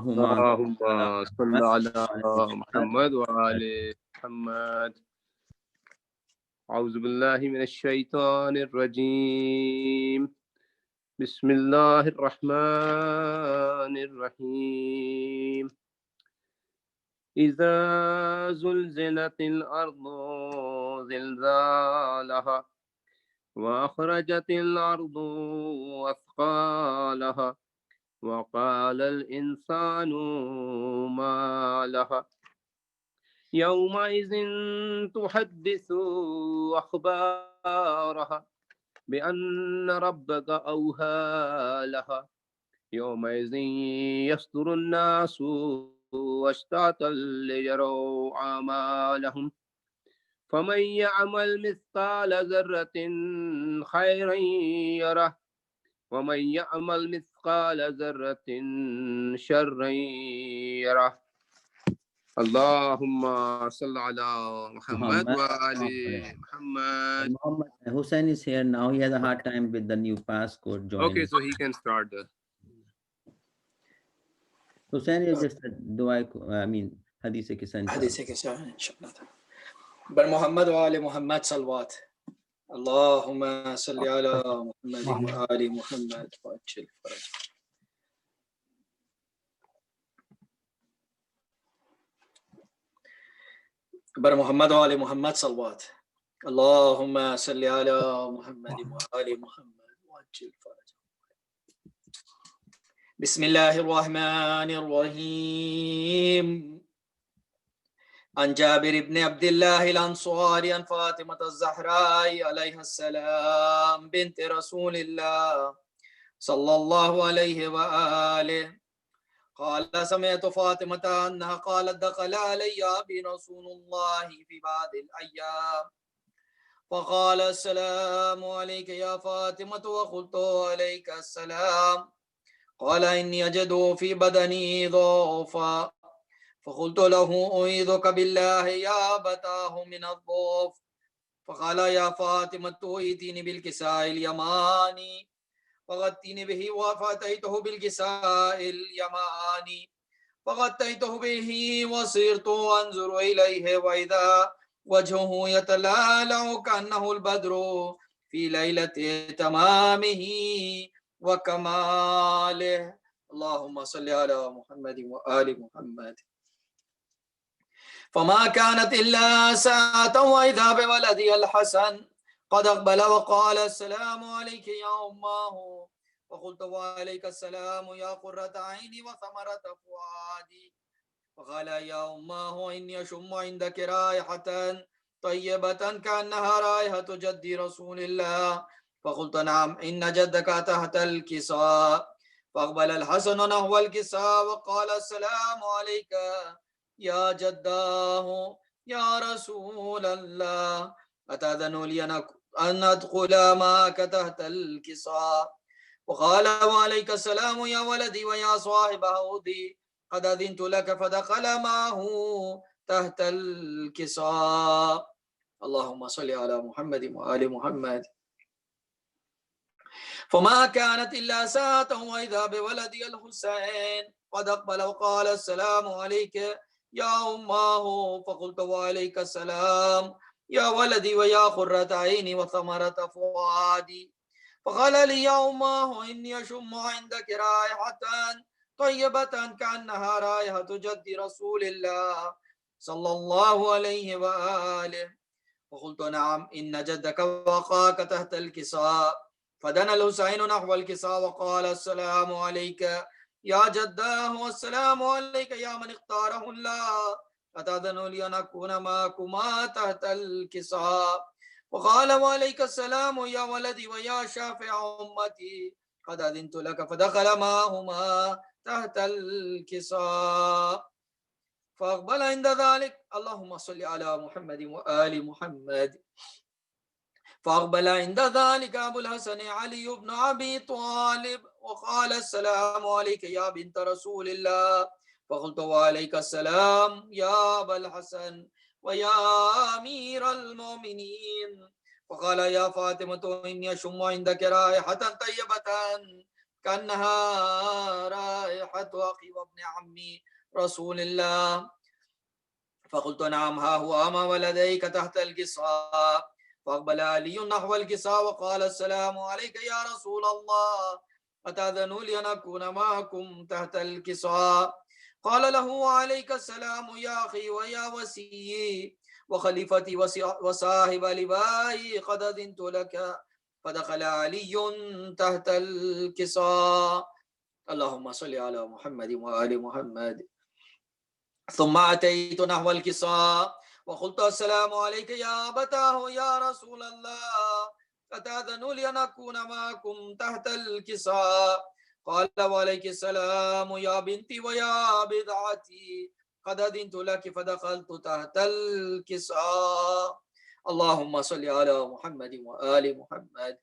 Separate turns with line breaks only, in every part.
اللهم
اللهم صل على محمد وآل
محمد.
محمد. أعوذ بالله من الشيطان الرجيم. بسم الله الرحمن الرحيم. إذا زلزلت الأرض زلزالها وأخرجت الأرض أثقالها وقال الإنسان ما لها يومئذ تحدث أخبارها بأن ربك أوهى لها يومئذ يصدر الناس أشتاتا ليروا أعمالهم فمن يعمل مثقال ذرة خيرا يره ومن يعمل مثقال ذرة شرا يره. اللهم صل على محمد وآل محمد.
Muhammad Hussein is here now. He has a hard time with the new passcode joining.
Okay, so he can start the.
Hussein is just Hadith Kisan.
حديث كسان إن شاء الله. بر محمد وآل محمد صلوات. اللهم صل على محمد وآل محمد وأجل فرج. بر محمد وآل محمد صلوات. اللهم صل على محمد وآل محمد وأجل فرج. بسم الله الرحمن الرحيم. عن جابر بن عبد الله الأنصاري عن فاطمة الزهراء عليها السلام بنت رسول الله صلى الله عليه وآله قال سمعت فاطمة أنها قالت دخل علي أبي رسول الله في بعض الأيام فقال السلام عليك يا فاطمة وقلت عليك السلام قال إني أجد في بدني ضعفا فقلت له أعيذك بالله يا أبتاه من الضعف فقال يا فاطمة ائتيني بالكساء اليماني فغطيني به فأتيته بالكساء اليماني فغطيته به وصرت أنظر إليه وإذا وجهه يتلالع كأنه البدر في ليلة تمامه وكماله. اللهم صل على محمد وآل محمد. فما كانت إلا ساعة وإذا بولدي الحسن قد أقبل وقال السلام عليك يا أماه وقلت وعليك السلام يا قرة عيني وثمرة فؤادي فقال يا أماه إني أشم عندك رائحة طيبة كأنها رائحة جد رسول الله فقلت نعم إن جدك تحت الكساء فأقبل الحسن نحو الكساء وقال السلام عليك يا جداه يا رسول الله أتأذن لي أن أدخل معك تحت الكساء وقال وعليك السلام يا ولدي ويا صاحب هودي قد أذنت لك فدخل معه تحت الكساء. اللهم صل على محمد وآل محمد. فما كانت إلا ساعة وإذا بولدي الحسين قد أقبل وقال السلام عليك يا أماه فقلت وعليك السلام يا ولدي ويا قرة عيني وثمرة فؤادي فقال لي يا أماه إني أشم عندك رائحة طيبة كأنها رائحة جد رسول الله صلى الله عليه وآله وقلت نعم إن جدك وقاك تحت الكساء فدنا الحسين نحو الكساء وقال السلام عليك يا جداه والسلام عليك يا من اختاره الله أتأذن لي أن أكون معكما تحت الكساء وقال وعليك السلام يا ولدي ويا شافع أمتي قد أذنت لك فدخل معهما تحت الكساء فأقبل عند ذلك اللهم صل على محمد وآل محمد. فأقبل عند ذلك أبو الحسن علي بن أبي طالب وقال السلام عليك يا بنت رسول الله فقلت وعليك السلام يا أبا الحسن ويا أمير المؤمنين. وقال يا فاطمة إني أشم عندك رائحة طيبة كأنها رائحة أخي وابن عمي رسول الله. فقلت نعم ها هو أما ولديك تحت الكساء. فأقبل علي نحو الكساء وقال السلام عليك يا رسول الله، أتأذن لي أن أكون معكم تحت الكساء؟ قال له عليك السلام يا أخي ويا وسيي وخليفتي وصاحب لبائي، قد أذنت لك. فدخل علي تحت الكساء. اللهم صل على محمد وآل محمد. ثم أتيت نحو الكساء وقلت السلام عليك يا أبتاه يا رسول الله، أتأذن لي أن أكون معكم تحت الكساء؟ قال وعليك السلام يا بنتي ويا بضعتي، قد أذنت لك. فدخلت تحت الكساء. اللهم صل على محمد وآل محمد.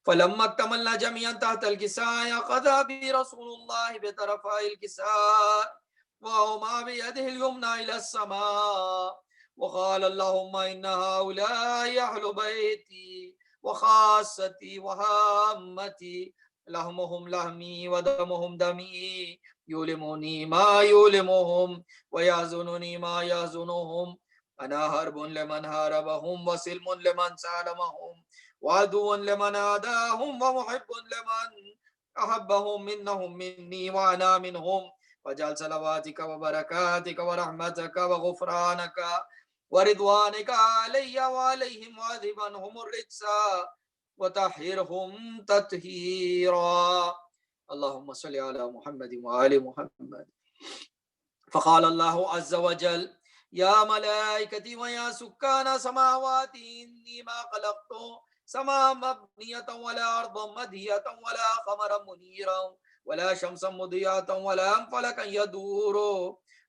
فلما اكتملنا جميعا تحت الكساء أخذ بي رسول الله بطرفي الكساء وهما بيده اليمنى إلى السماء، وقال اللهم إن هؤلاء أهل بيتي وخاصتي وهامتي، لحمهم لحمي ودمهم دمي، يؤلمني ما يؤلمهم ويحزنني ما يحزنهم. أنا حرب لمن حاربهم وسلم لمن سالمهم وعدو لمن عاداهم ومحب لمن أحبهم، إنهم مني وأنا منهم. وجعل صلواتك وبركاتك ورحمتك وغفرانك ورضوانك علي وعليهم، وعذب عنهم الرجس وطهرهم تطهيرا. اللهم صل على محمد وآل محمد. فقال الله عز وجل يا ملائكتي ويا سكان سماواتي، إني ما خلقت سماء مبنية ولا أرضا مدهية ولا قمرا منيرا ولا شمسا مضيئة ولا فلكا يدور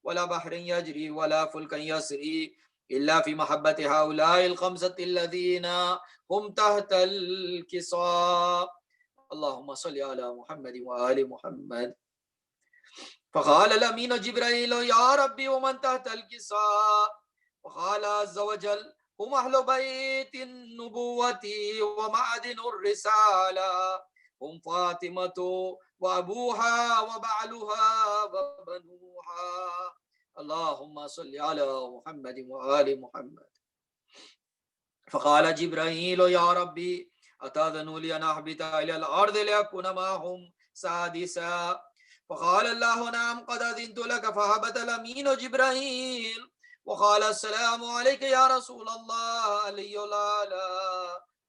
ولا بحر يجري ولا فلكا يسري إلا في محبة هؤلاء الخمسة الذين هم تحت الكساء. اللهم صل على محمد وآل محمد. فقال الأمين جبريل يا ربي ومن تحت الكساء؟ وقال عز وجل هم أهل بيت النبوة ومعدن الرسالة، هم فاطمة وأبوها وبعلها وبنوها. اللهم صل على محمد وآل محمد. فقال جبريل يا ربي أتأذن لي أن أهبط إلى الأرض لأكون معهم سادسا؟ فقال الله نعم قد أذنت لك. فهبط الأمين جبريل وقال السلام عليك يا رسول الله، علي الأعلى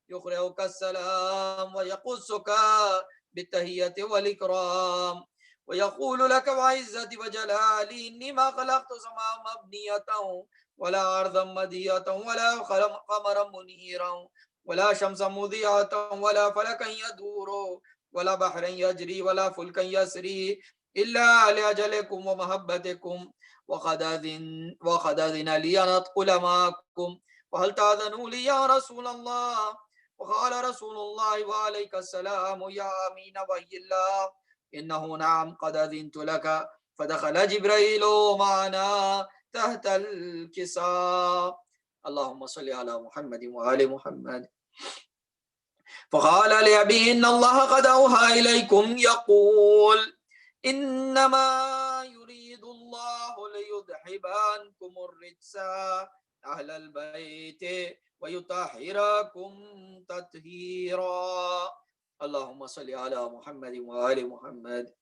يقرئك السلام ويقصك بالتهية والإكرام ويقول لك وعزتي وجلالي إني ما خلقت سماء مبنية ولا أرضا مدية ولا قمرا منيرا ولا شمسا مضيئة ولا فلكا يدور ولا بحرا يجري ولا فلكا يسري إلا لأجلكم ومحبتكم، وقد أذن لي أن أدخل معكم، وهل تأذنوا لي يا رسول الله؟ وقال رسول الله وعليك السلام يا أمين وحي الله، إنه نعم قد أذنت لك. فدخل جبريل معنا تحت الكساء. اللهم صل على محمد وآل محمد. فقال لأبي إن الله قد أوحى إليكم يقول إنما يريد الله ليذهب عنكم الرجس أهل البيت ويطهركم تطهيرا. اللهم صل على محمد وآل محمد.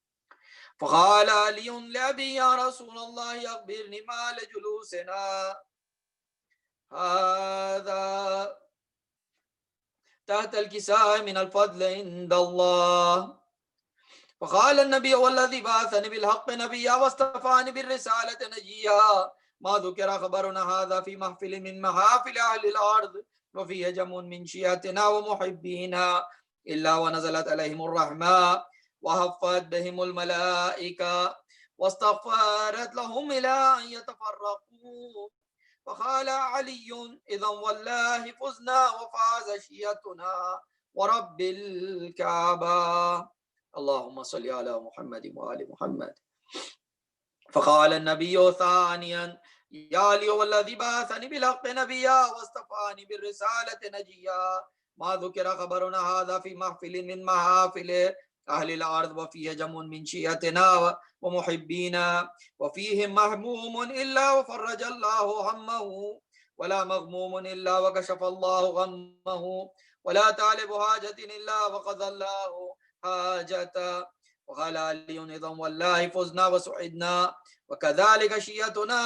فقال علي لأبي يا رسول الله أخبرني ما لجلوسنا هذا تحت الكساء من الفضل عند الله. فقال النبي والذي بعثني بالحق نبيا واصطفاني بالرسالة نجيا، ما ذكر خبرنا هذا في محفل من محافل أهل الأرض وفيه جم من شيعتنا ومحبينا إلا ونزلت عليهم الرحمة وحفت بهم الملائكة واستغفرت لهم إلى أن يتفرقوا. فقال علي إذا والله فزنا وفاز شيعتنا ورب الكعبة. اللهم صل على محمد وآل محمد. فقال النبي ثانيا يا علي والذي بعثني بالحق نبيا واصطفاني بالرسالة نجيا، ما ذكر خبرنا هذا في محفل من محافل अहलिल अर्द व फीह जमुन मिन शियतिना व मुहिब्बीना व फीहिम महमूमुन इल्ला व फर्रजल्लाहु हम्महु वला मगमूमुन इल्ला व कशफल्लाहु गम्महु वला तालिबु हाजतिन इल्ला व क़ज़ल्लाहु हाजता वक़ाल अलियुन इज़न वल्लाहि फ़ुज़ना व सुइदना व कज़ालिक शियतुना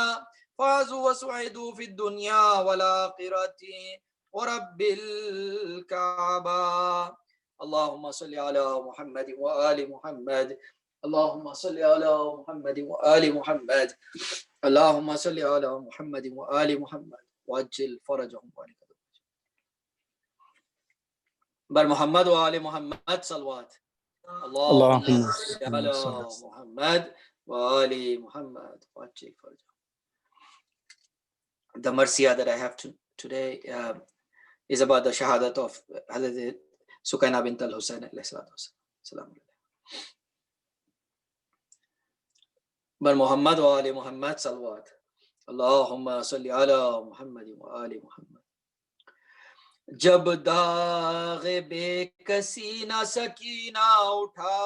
फ़ाज़ू व सुइदू फ़िद दुनिया वल आखिरति व रब्बिल काबा। अल्लाहुम्मा सल्लि अला मुहम्मद व आलि मुहम्मद। अल्लाहुम्मा सल्लि अला मुहम्मद व आलि मुहम्मद। अल्लाहुम्मा सल्लि अला मुहम्मद व आलि मुहम्मद वअज्जिल फरजहुम बर मोहम्मद व आलि मुहम्मद सल्लवात। अल्लाहुम्मा सल्लि अला मुहम्मद व आलि Muhammad वअज्जिल फरजहुम। The marsiya that I have today is about the shahadat of Hazrat Sukaina bint al-Husayn alayhi salatu wasalam. Bar Muhammad wa ali Muhammad salawat. Allahumma salli ala Muhammad wa ali Muhammad. जब दाग बेकसी ना सकीना उठा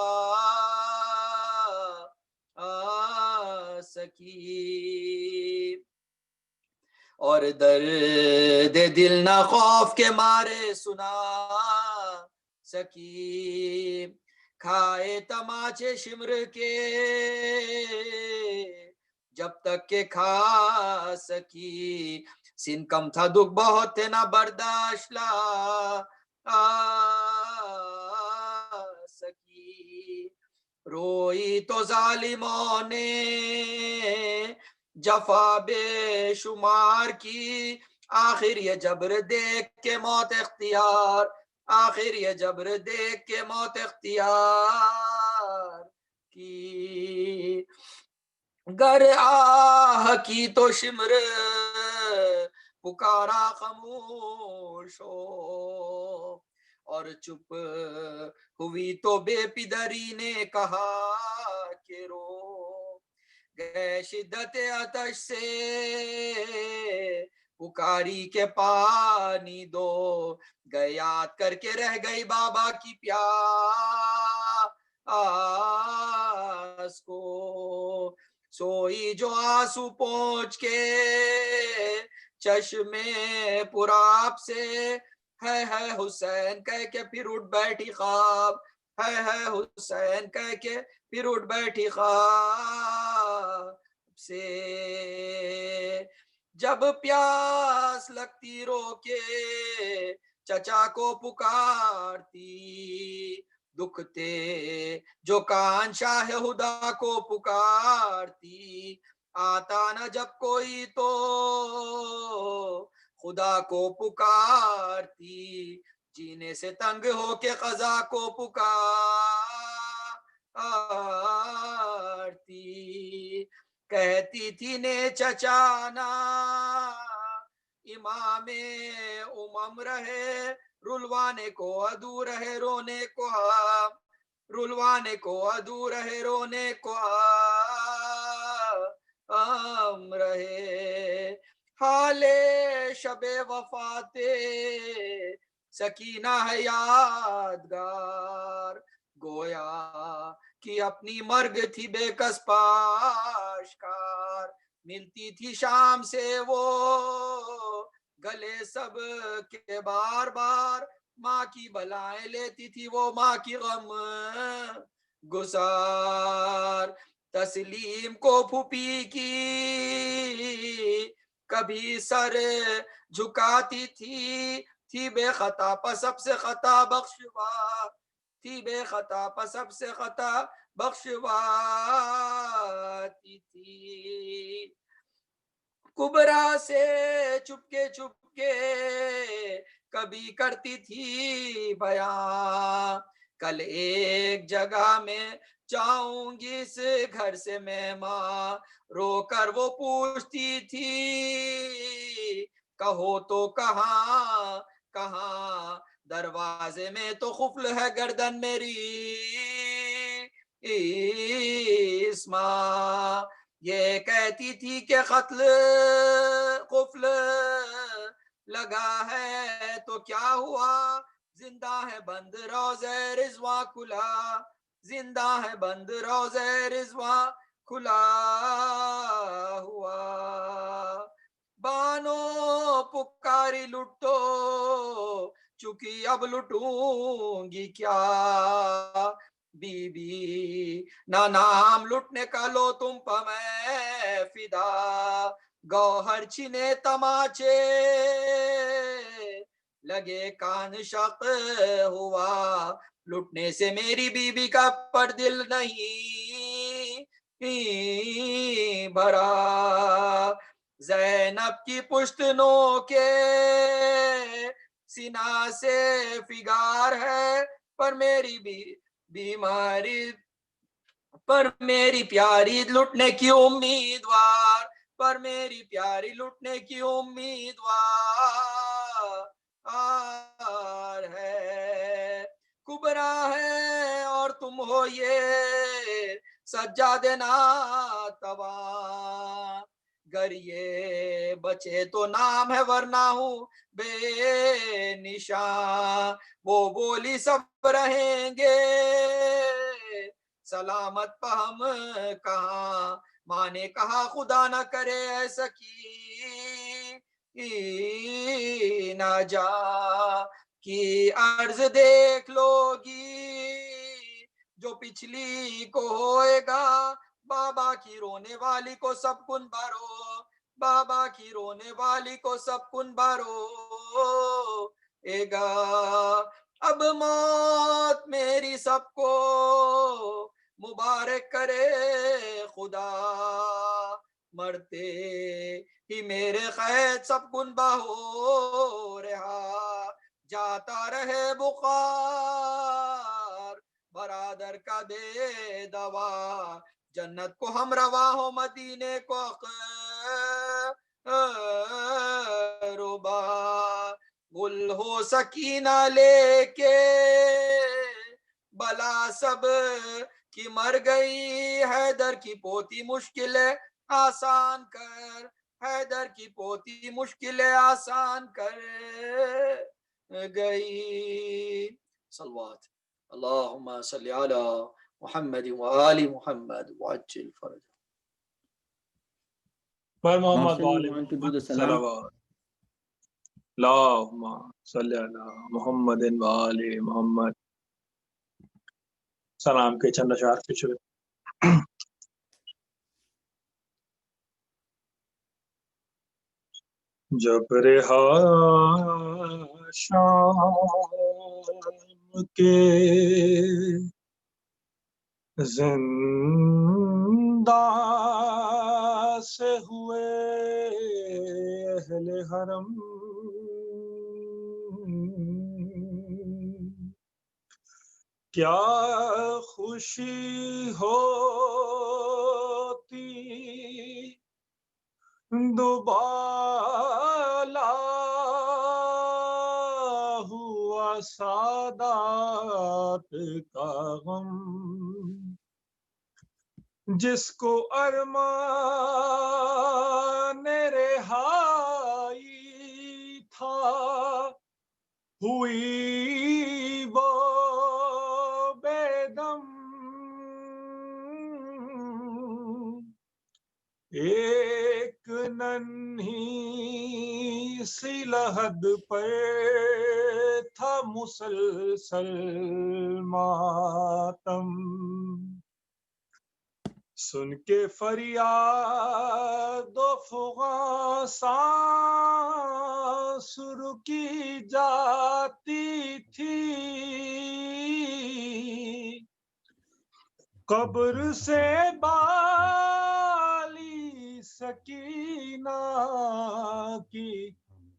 सकी और दर्द दिल ना खौफ के मारे सुना सकी खाए तमाचे शिमर के जब तक के खा सकी सिन कम था दुख बहुत थे ना बर्दाश्त ला सकी रोई तो जालिमों ने जफा बेशुमार की आखिर ये जबर देख के मौत इख्तियार आखिर ये जबर देख के मौत इख्तियार की गर आह की तो शिमर पुकारा खामोश हो और चुप हुई तो बेपिदरी ने कहा कि रो गए शिद्दत आतश से पुकारी के पानी दो गए याद करके रह गई बाबा की प्यास को सोई जो आंसू पहुंच के चश्मे पुराब से है हुसैन कह के फिर उठ बैठी ख्वाब है हुसैन कह के फिर उठ बैठी ख्वाब से जब प्यास लगती रोके चचा को पुकारती दुखते जो कान शाह हुदा को पुकारती आता न जब कोई तो खुदा को पुकारती जीने से तंग हो के क़ज़ा को पुकारती कहती थी ने चचाना इमामे उमम रहे रुलवाने को अदू रहे रोने को रुलवाने को अदू रहे रोने को हम रहे हाले शबे वफाते सकीना है यादगार गोया कि अपनी मर्ग थी बेकस पाशकार मिलती थी शाम से वो गले सब के बार बार माँ की बलाएं लेती थी वो माँ की गम गुसार तस्लीम को फूफी की कभी सर झुकाती थी बेखता पर सबसे खता बख्शवा थी बेखता पर सबसे खता बख्शवाती थी कुबरा से चुपके कभी करती थी बयां कल एक जगह में जाऊंगी इस घर से मैं माँ रोकर वो पूछती थी कहो तो कहाँ कहाँ दरवाजे में तो खुफल है गर्दन मेरी इस्मा ये कहती थी कि कत्ल कुफल लगा है तो क्या हुआ जिंदा है बंद रोज़े रिज़वा खुला जिंदा है बंद रोज़े रिज़वा खुला हुआ। बानो पुकारी लुटो चुकी अब लुटूंगी क्या। बीबी ना नाम लुटने का लो तुम पर मैं फिदा। गौहर छिने तमाचे लगे कान शक हुआ। लुटने से मेरी बीबी का पर दिल नहीं भरा। ज़ैनब की पुश्तनों के सीना से फिगार है पर मेरी बीमारी पर मेरी प्यारी लुटने की उम्मीदवार। पर मेरी प्यारी लुटने की उम्मीदवार है। कुबरा है और तुम हो ये सज्जादे नातवा। गर ये बचे तो नाम है वरना हूँ बेनिशान। वो बोली सब रहेंगे सलामत पर हम कहाँ। माँ ने कहा खुदा न करे ऐसा की ना जा कि अर्ज देख लोगी जो पिछली को होएगा। बाबा की रोने वाली को सब कुन भरो। बाबा की रोने वाली को सब कुन भरो एगा। अब मौत मेरी सबको मुबारक करे खुदा। मरते ही मेरे कैद सब गुनबा हो रहा। जाता रहे बुखार बरादर का दे दवा। जन्नत को हम रवा हो मदीने को रुबा। गुल हो सकीना लेके बला सब की मर गई। हैदर की पोती मुश्किल आसान कर। हैदर की पोती मुश्किल आसान कर गई। सलवात अल्लाहुम्मा सल्ली अला मुहम्मद व आलि मुहम्मद वअज्जिल फरज।
पर Mohammad
Marshal, you want to do the salam?
सलावत अल्लाहुम्मा सल्ली अला मुहम्मदिन व आलि मुहम्मद। सलाम के चंद अशआर पेश हुए। जब रहा शाम के जिंदा से हुए अहले हरम। क्या खुशी होती दुबाला हुआ सादात का गम। जिसको अरमान रिहाई था हुई वो बेदम। एक नन्ही सी लहद पर था मुसलसल मातम। सुन के फरियाद फुगां सांस रुकी जाती थी। कब्र से बाली सकीना की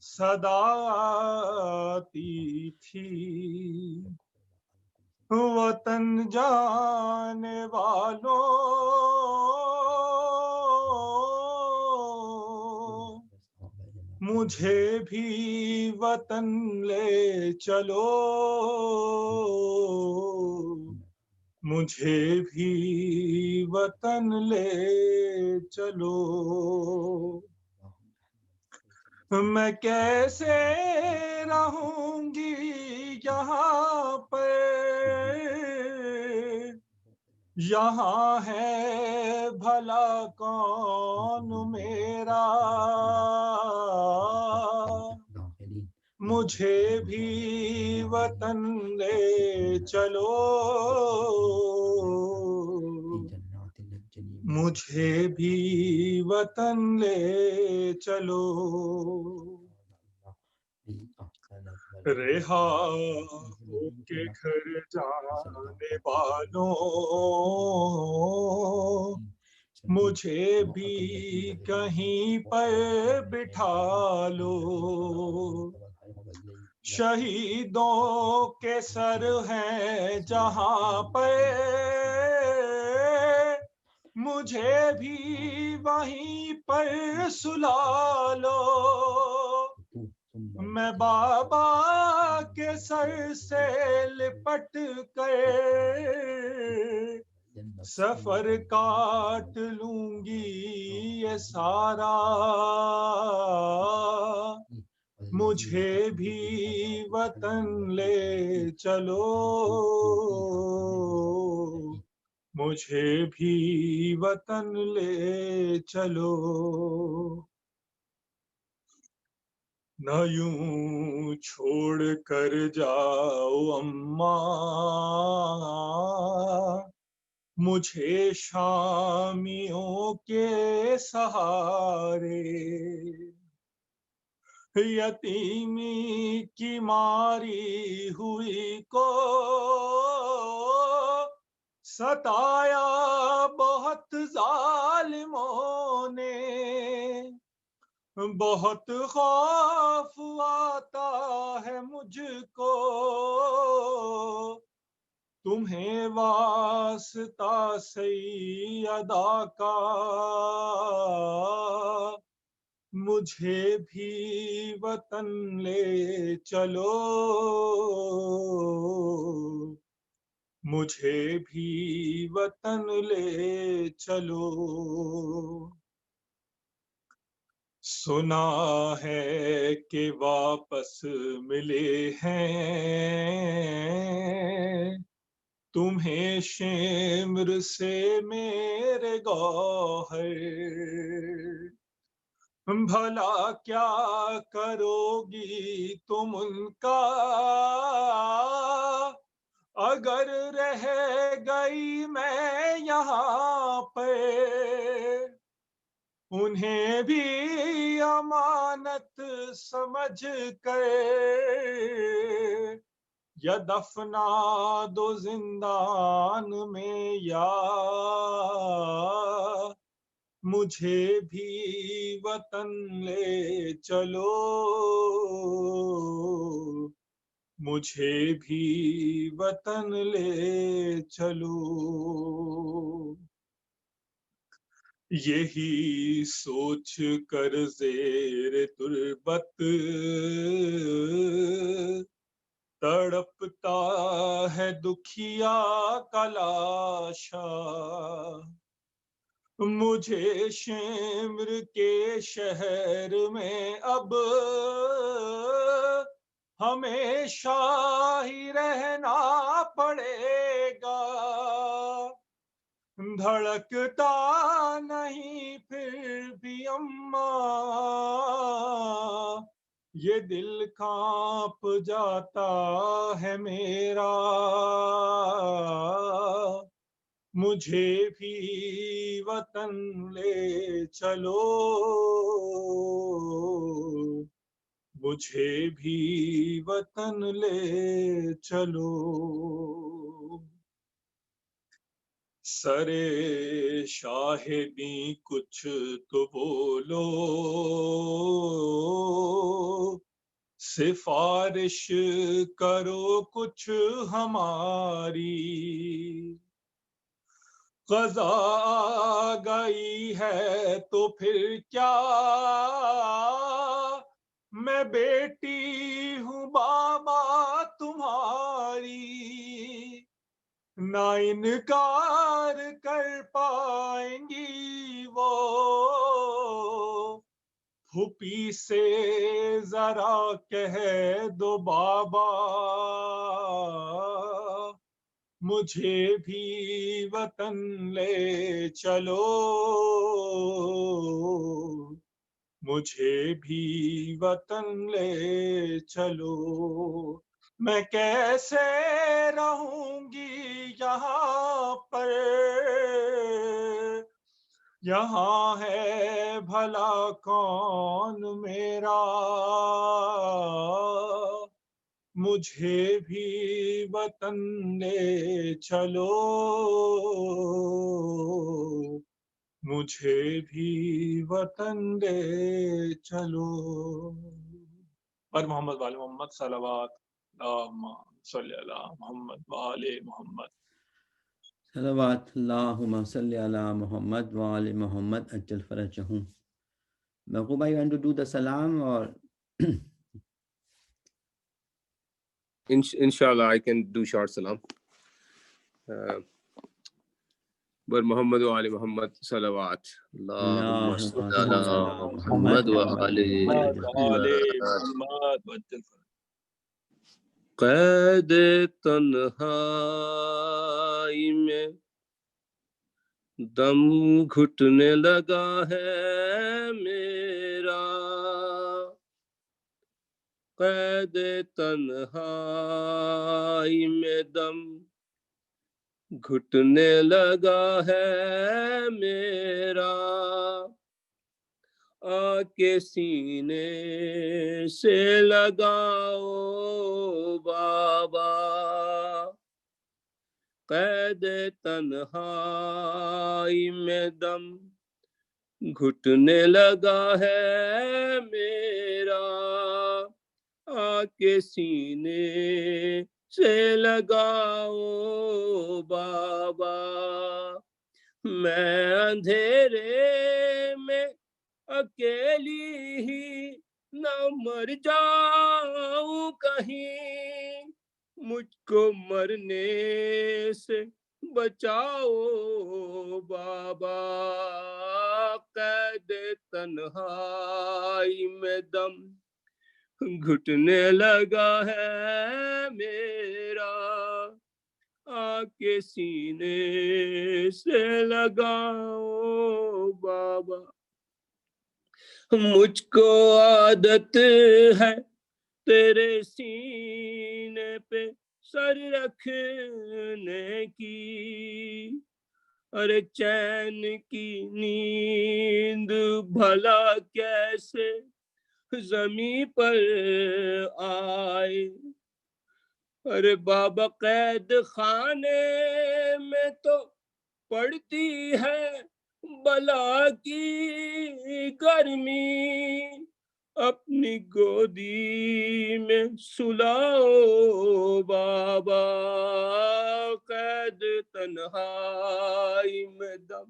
सदा आती थी। वतन जाने वालों मुझे भी वतन ले चलो। मुझे भी वतन ले चलो। मैं कैसे रहूंगी यहाँ पर
यहाँ है भला कौन मेरा, मुझे भी वतन ले चलो, मुझे भी वतन ले चलो। रेहा होके घर जाने वालों, मुझे भी कहीं पर बिठा लो। शहीदों के सर हैं जहां पर, मुझे भी वहीं पर सुला लो। मैं बाबा के सर से लिपट कर सफर काट लूंगी ये सारा, मुझे भी वतन ले चलो, मुझे भी वतन ले चलो। न यूं छोड़ कर जाओ अम्मा मुझे शामियों के सहारे, यतीमी की मारी हुई को सताया बहुत जालिमों ने, बहुत खौफ आता है मुझको तुम्हें वास्ता सैयदा का, मुझे भी वतन ले चलो, मुझे भी वतन ले चलो। सुना है कि वापस मिले हैं तुम्हें शेम्र से मेरे गौहर, भला क्या करोगी तुम उनका अगर रह गई मैं यहाँ पे, उन्हें भी अमानत समझ कर या दफना दो जिंदान में, या मुझे भी वतन ले चलो, मुझे भी वतन ले चलो। यही सोच कर ज़ेर तुर्बत तड़पता है दुखिया का लाशा, मुझे शेम्र के शहर में अब हमेशा ही रहना पड़ेगा, धड़कता नहीं फिर भी अम्मा ये दिल कांप जाता है मेरा, मुझे भी वतन ले चलो, मुझे भी वतन ले चलो। सरे शाहिदी कुछ तो बोलो, सिफारिश करो कुछ हमारी, क़ज़ा आ गई है तो फिर क्या, मैं बेटी हूँ बाबा तुम्हारी, ना इनकार कर पाएंगी वो, फूफी से जरा कह दो बाबा मुझे भी वतन ले चलो, मुझे भी वतन ले चलो। मैं कैसे रहूंगी यहाँ पर, यहाँ है भला कौन मेरा। मुझे भी वतन ले चलो, मुझे भी वतन ले चलो। पर मोहम्मद वाले मोहम्मद सलवात सल्ली अला मोहम्मद वाले मोहम्मद।
सलवात अल्लाहुम्मा सल्ली अला मोहम्मद व आले Mohammad अज्जल फरजहू। Maqub, I want to do the salam or
Inshallah, I can do short salam. But Muhammad wa Ali Muhammad salawat. Allahumma
Allahumma
salli
salli
ala
ala
Muhammad
Muhammad
wa
wa ali
Ali
Muhammad.
वाले
Muhammad.
Mohammad
कैद तन्हाई में दम घुटने लगा है मेरा, कैद तन्हाई में दम घुटने लगा है मेरा। आके सीने से लगाओ बाबा, कैद तन्हाई में दम घुटने लगा है मेरा। आके सीने से लगाओ बाबा, मैं अंधेरे में अकेली ही न मर जाऊं कहीं, मुझको मरने से बचाओ बाबा। कैद तन्हाई में दम घुटने लगा है मेरा, आके सीने से लगाओ बाबा। मुझको आदत है तेरे सीने पे सर रखने की, अरे चैन की नींद भला कैसे जमी पर आए। अरे बाबा कैद खाने में तो पड़ती है बला की गर्मी, अपनी गोदी में सुलाओ बाबा। कैद तन्हाई में दम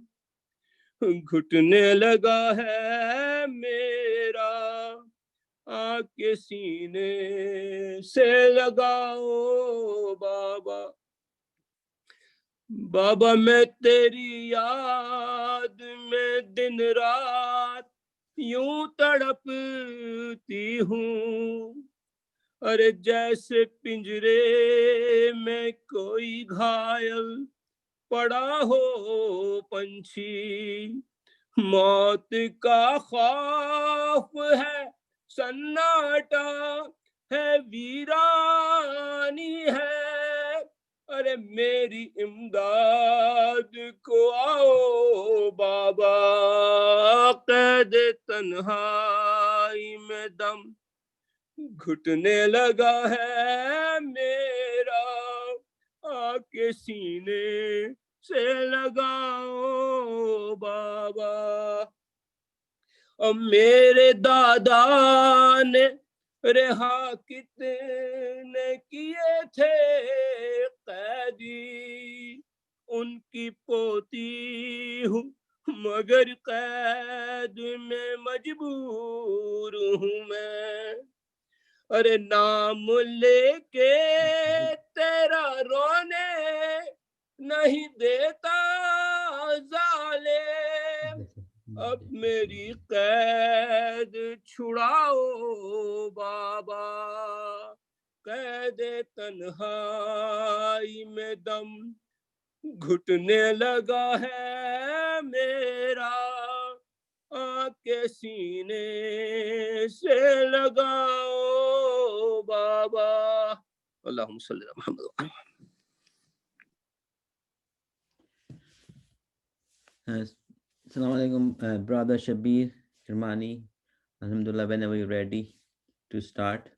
घुटने लगा है मेरा, आके सीने से लगाओ बाबा। बाबा मैं तेरी याद में दिन रात यूं तड़पती हूँ, अरे जैसे पिंजरे में कोई घायल पड़ा हो पंछी। मौत का खौफ है, सन्नाटा है, वीरानी है, अरे मेरी इमदाद को आओ बाबा। कैद तन्हाई में दम घुटने लगा है मेरा, आके सीने से लगाओ बाबा। अब मेरे दादा ने रिहा कितने किए थे कैदी, उनकी पोती हूँ मगर कैद में मजबूर हूँ मैं। अरे नाम लेके तेरा रोने नहीं देता जालिम, अब मेरी कैद छुड़ाओ बाबा। कैदे तन्हाई में दम घुटने लगा है मेरा आके सीने से लगाओ बाबा अल्लाहुम्मा सल्ली अला Muhammad.
Assalamu alaikum, brother Shabbir, Kirmani. Alhamdulillah, whenever you're ready to start.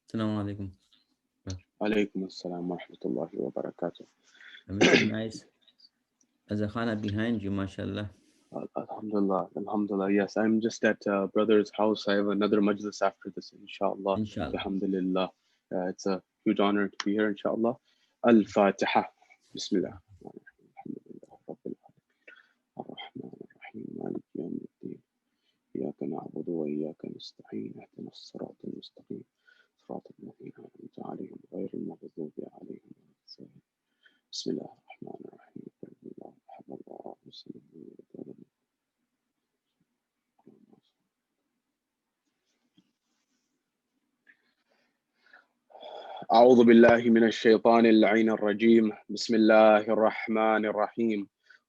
Assalamu alaikum.
Alaikum assalam wa rahmatullahi wa barakatuh.
Everything nice. Az-Zahra behind you, mashallah.
Alhamdulillah, alhamdulillah. Yes, I'm just at brother's house. I have another majlis after this, inshallah.
Inshallah.
Alhamdulillah. It's a huge honor to be here, inshallah. Al-Fatiha. Bismillah. Alhamdulillah. Rabbil alamin. Ar-Rahman ar-Rahim. Malik yawm al-Din. إياك نعبد وإياك نستعين اهدنا الصراط المستقيم صراط الذين أنعمت عليهم غير المغضوب عليهم ولا الضالين بسم الله الرحمن الرحيم قل الله أحد الله الصمد لم يلد ولم يولد. أعوذ بالله من الشيطان اللعين الرجيم بسم الله الرحمن الرحيم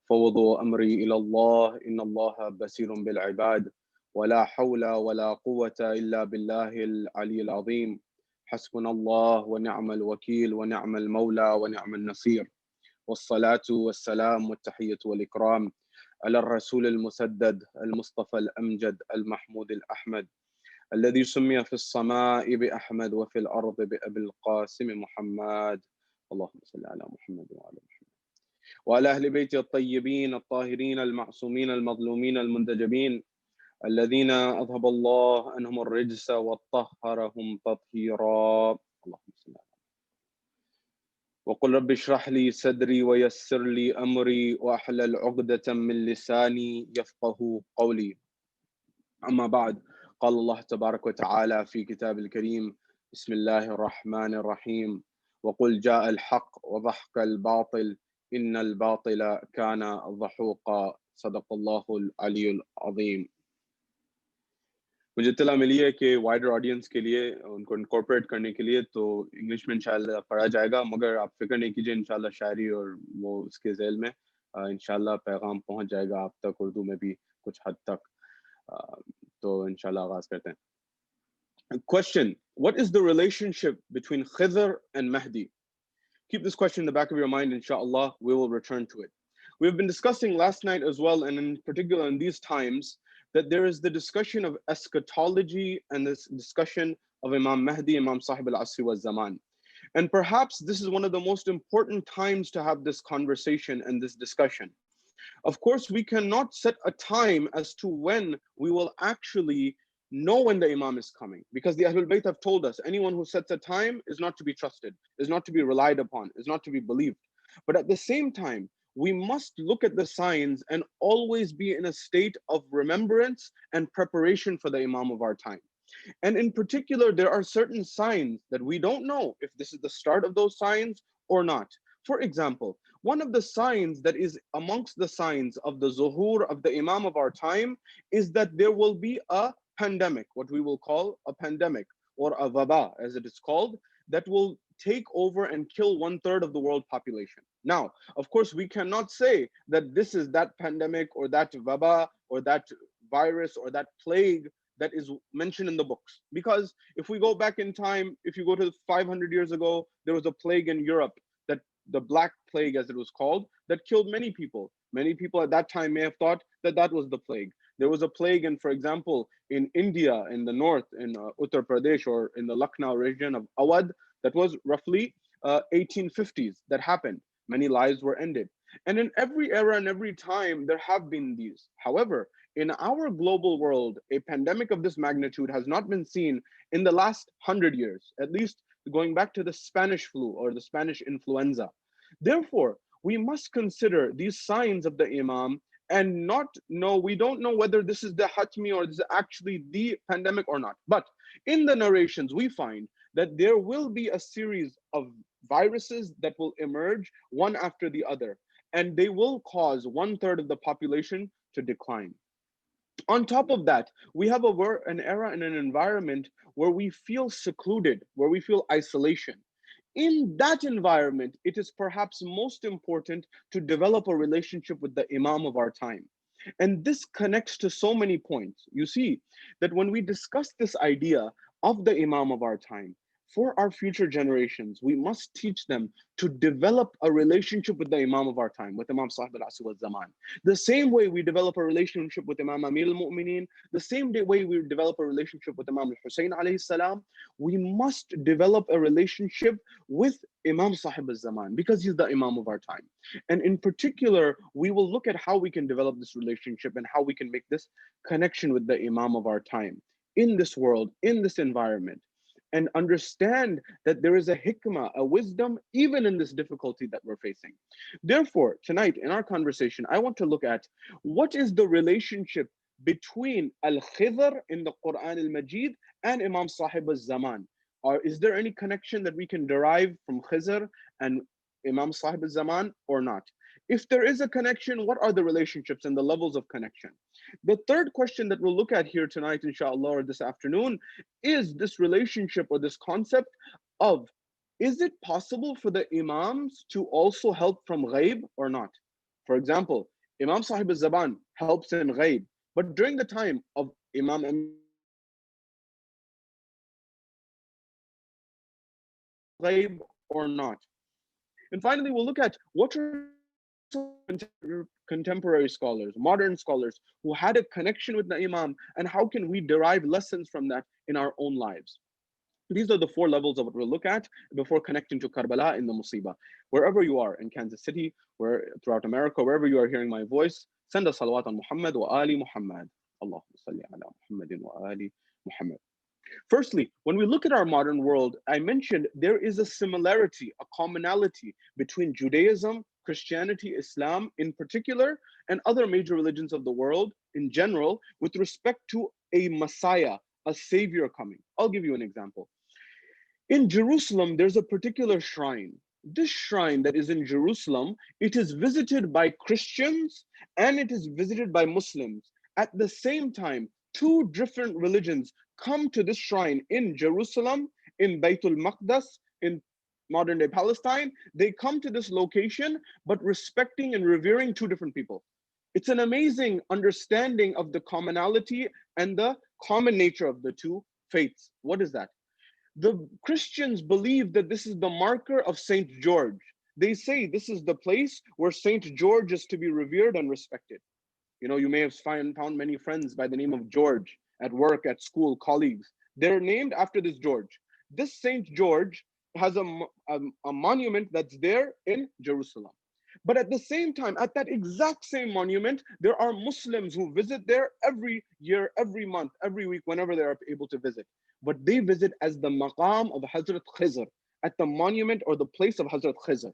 فوضوا أمري إلى الله إن الله بصير بالعباد ولا حول ولا قوة إلا بالله العلي العظيم حسبنا الله ونعم الوكيل ونعم المولى ونعم النصير والصلاة والسلام والتحية والإكرام على الرسول المسدد المصطفى الأمجد المحمود الأحمد الذي سمي في السماء بأحمد وفي الأرض بأبي القاسم محمد اللهم صل على محمد وعلى محمد وعلى أهل بيته الطيبين الطاهرين المعصومين المظلومين المنتجبين الذين أذهب الله عنهم الرجس وطهرهم تطهيرا اللهم صل على وقل رب اشرح لي صدري ويسر لي أمري وأحلل عقدة من لساني يفقه قولي أما بعد قال الله تبارك وتعالى في كتاب الكريم بسم الله الرحمن الرحيم وقل جاء الحق وضحك الباطل إن الباطل كان ضحوقا صدق الله العلي العظيम. मुझे इत्तला मिली है कि wider audience के लिए उनको incorporate करने के लिए तो इंग्लिश में इंशाल्लाह पढ़ा जाएगा मगर आप फिक्र नहीं कीजिए इंशाल्लाह शायरी और वो उसके ज़ैल में इंशाल्लाह पैगाम पहुंच जाएगा आप तक उर्दू में भी कुछ हद तक तो इंशाल्लाह आगाज करते हैं. Question: What is the relationship between Khidr and Mahdi? Keep this question in the back of your mind, inshallah. We will return to it. We've been discussing last night as well, and in particular in these times, that there is the discussion of eschatology and this discussion of Imam Mahdi, Imam Sahib al-Asri wa Zaman. And perhaps this is one of the most important times to have this conversation and this discussion. Of course, we cannot set a time as to when we will actually know when the Imam is coming, because the Ahlul Bayt have told us anyone who sets a time is not to be trusted, is not to be relied upon, is not to be believed. But at the same time, we must look at the signs and always be in a state of remembrance and preparation for the Imam of our time. And in particular, there are certain signs that we don't know if this is the start of those signs or not. For example, one of the signs that is amongst the signs of the zuhur of the Imam of our time is that there will be a pandemic, what we will call a pandemic, or a vaba as it is called, that will take over and kill 1/3 of the world population. Now, of course, we cannot say that this is that pandemic or that vaba or that virus or that plague that is mentioned in the books. Because if we go back in time, if you go to 500 years ago, there was a plague in Europe, that the Black Plague as it was called, that killed many people. Many people at that time may have thought that that was the plague. There was a plague in, for example, in India, in the north, in Uttar Pradesh, or in the Lucknow region of Awadh, that was roughly 1850s that happened. Many lives were ended. And in every era and every time, there have been these. However, in our global world, a pandemic of this magnitude has not been seen in the last 100 years, at least going back to the Spanish flu or the Spanish influenza. Therefore, we must consider these signs of the Imam and not know, we don't know whether this is the Hatmi or this is actually the pandemic or not. But in the narrations, we find that there will be a series of viruses that will emerge one after the other, and they will cause 1/3 of the population to decline. On top of that, we have an era and an environment where we feel secluded, where we feel isolation. In that environment, it is perhaps most important to develop a relationship with the Imam of our time. And this connects to so many points. You see that when we discuss this idea of the Imam of our time, for our future generations, we must teach them to develop a relationship with the Imam of our time, with Imam Sahib al-Asr wal-Zaman. The same way we develop a relationship with Imam Amir al-Mu'mineen, the same way we develop a relationship with Imam al-Hussein alayhi salam, we must develop a relationship with Imam Sahib al-Zaman because he's the Imam of our time. And in particular, we will look at how we can develop this relationship and how we can make this connection with the Imam of our time in this world, in this environment, and understand that there is a hikmah, a wisdom, even in this difficulty that we're facing. Therefore, tonight in our conversation, I want to look at what is the relationship between Al-Khidr in the Quran al-Majid and Imam Sahib al-Zaman. Or is there any connection that we can derive from Khidr and Imam Sahib al-Zaman or not? If there is a connection, what are the relationships and the levels of connection? The third question that we'll look at here tonight, inshallah, or this afternoon, is this relationship or this concept of, is it possible for the Imams to also help from ghaib or not? For example, Imam Sahib al-Zaman helps in ghaib, but during the time of Imam ghaib or not? And finally, we'll look at what are contemporary scholars, modern scholars who had a connection with the Imam, and how can we derive lessons from that in our own lives. These are the 4 levels of what we'll look at before connecting to Karbala in the Musibah. Wherever you are in Kansas City, throughout America, wherever you are hearing my voice, send a salawat on Muhammad wa ali Muhammad. Allahumma salli ala Muhammadin wa ali Muhammad. Firstly, when we look at our modern world, I mentioned there is a similarity, a commonality between Judaism, Christianity, Islam in particular, and other major religions of the world in general with respect to a Messiah, a savior coming. I'll give you an example. In Jerusalem, there's a particular shrine. This shrine that is in Jerusalem, it is visited by Christians and it is visited by Muslims. At the same time, 2 different religions come to this shrine in Jerusalem, in Baytul Maqdas, in modern day Palestine. They come to this location, but respecting and revering 2 different people. It's an amazing understanding of the commonality and the common nature of the 2 faiths. What is that? The Christians believe that this is the marker of Saint George. They say this is the place where Saint George is to be revered and respected. You know, you may have found many friends by the name of George at work, at school, colleagues. They're named after this George. This Saint George has a monument that's there in Jerusalem. But at the same time, at that exact same monument, there are Muslims who visit there every year, every month, every week, whenever they are able to visit. But they visit as the maqam of Hazrat Khizr, at the monument or the place of Hazrat Khizr.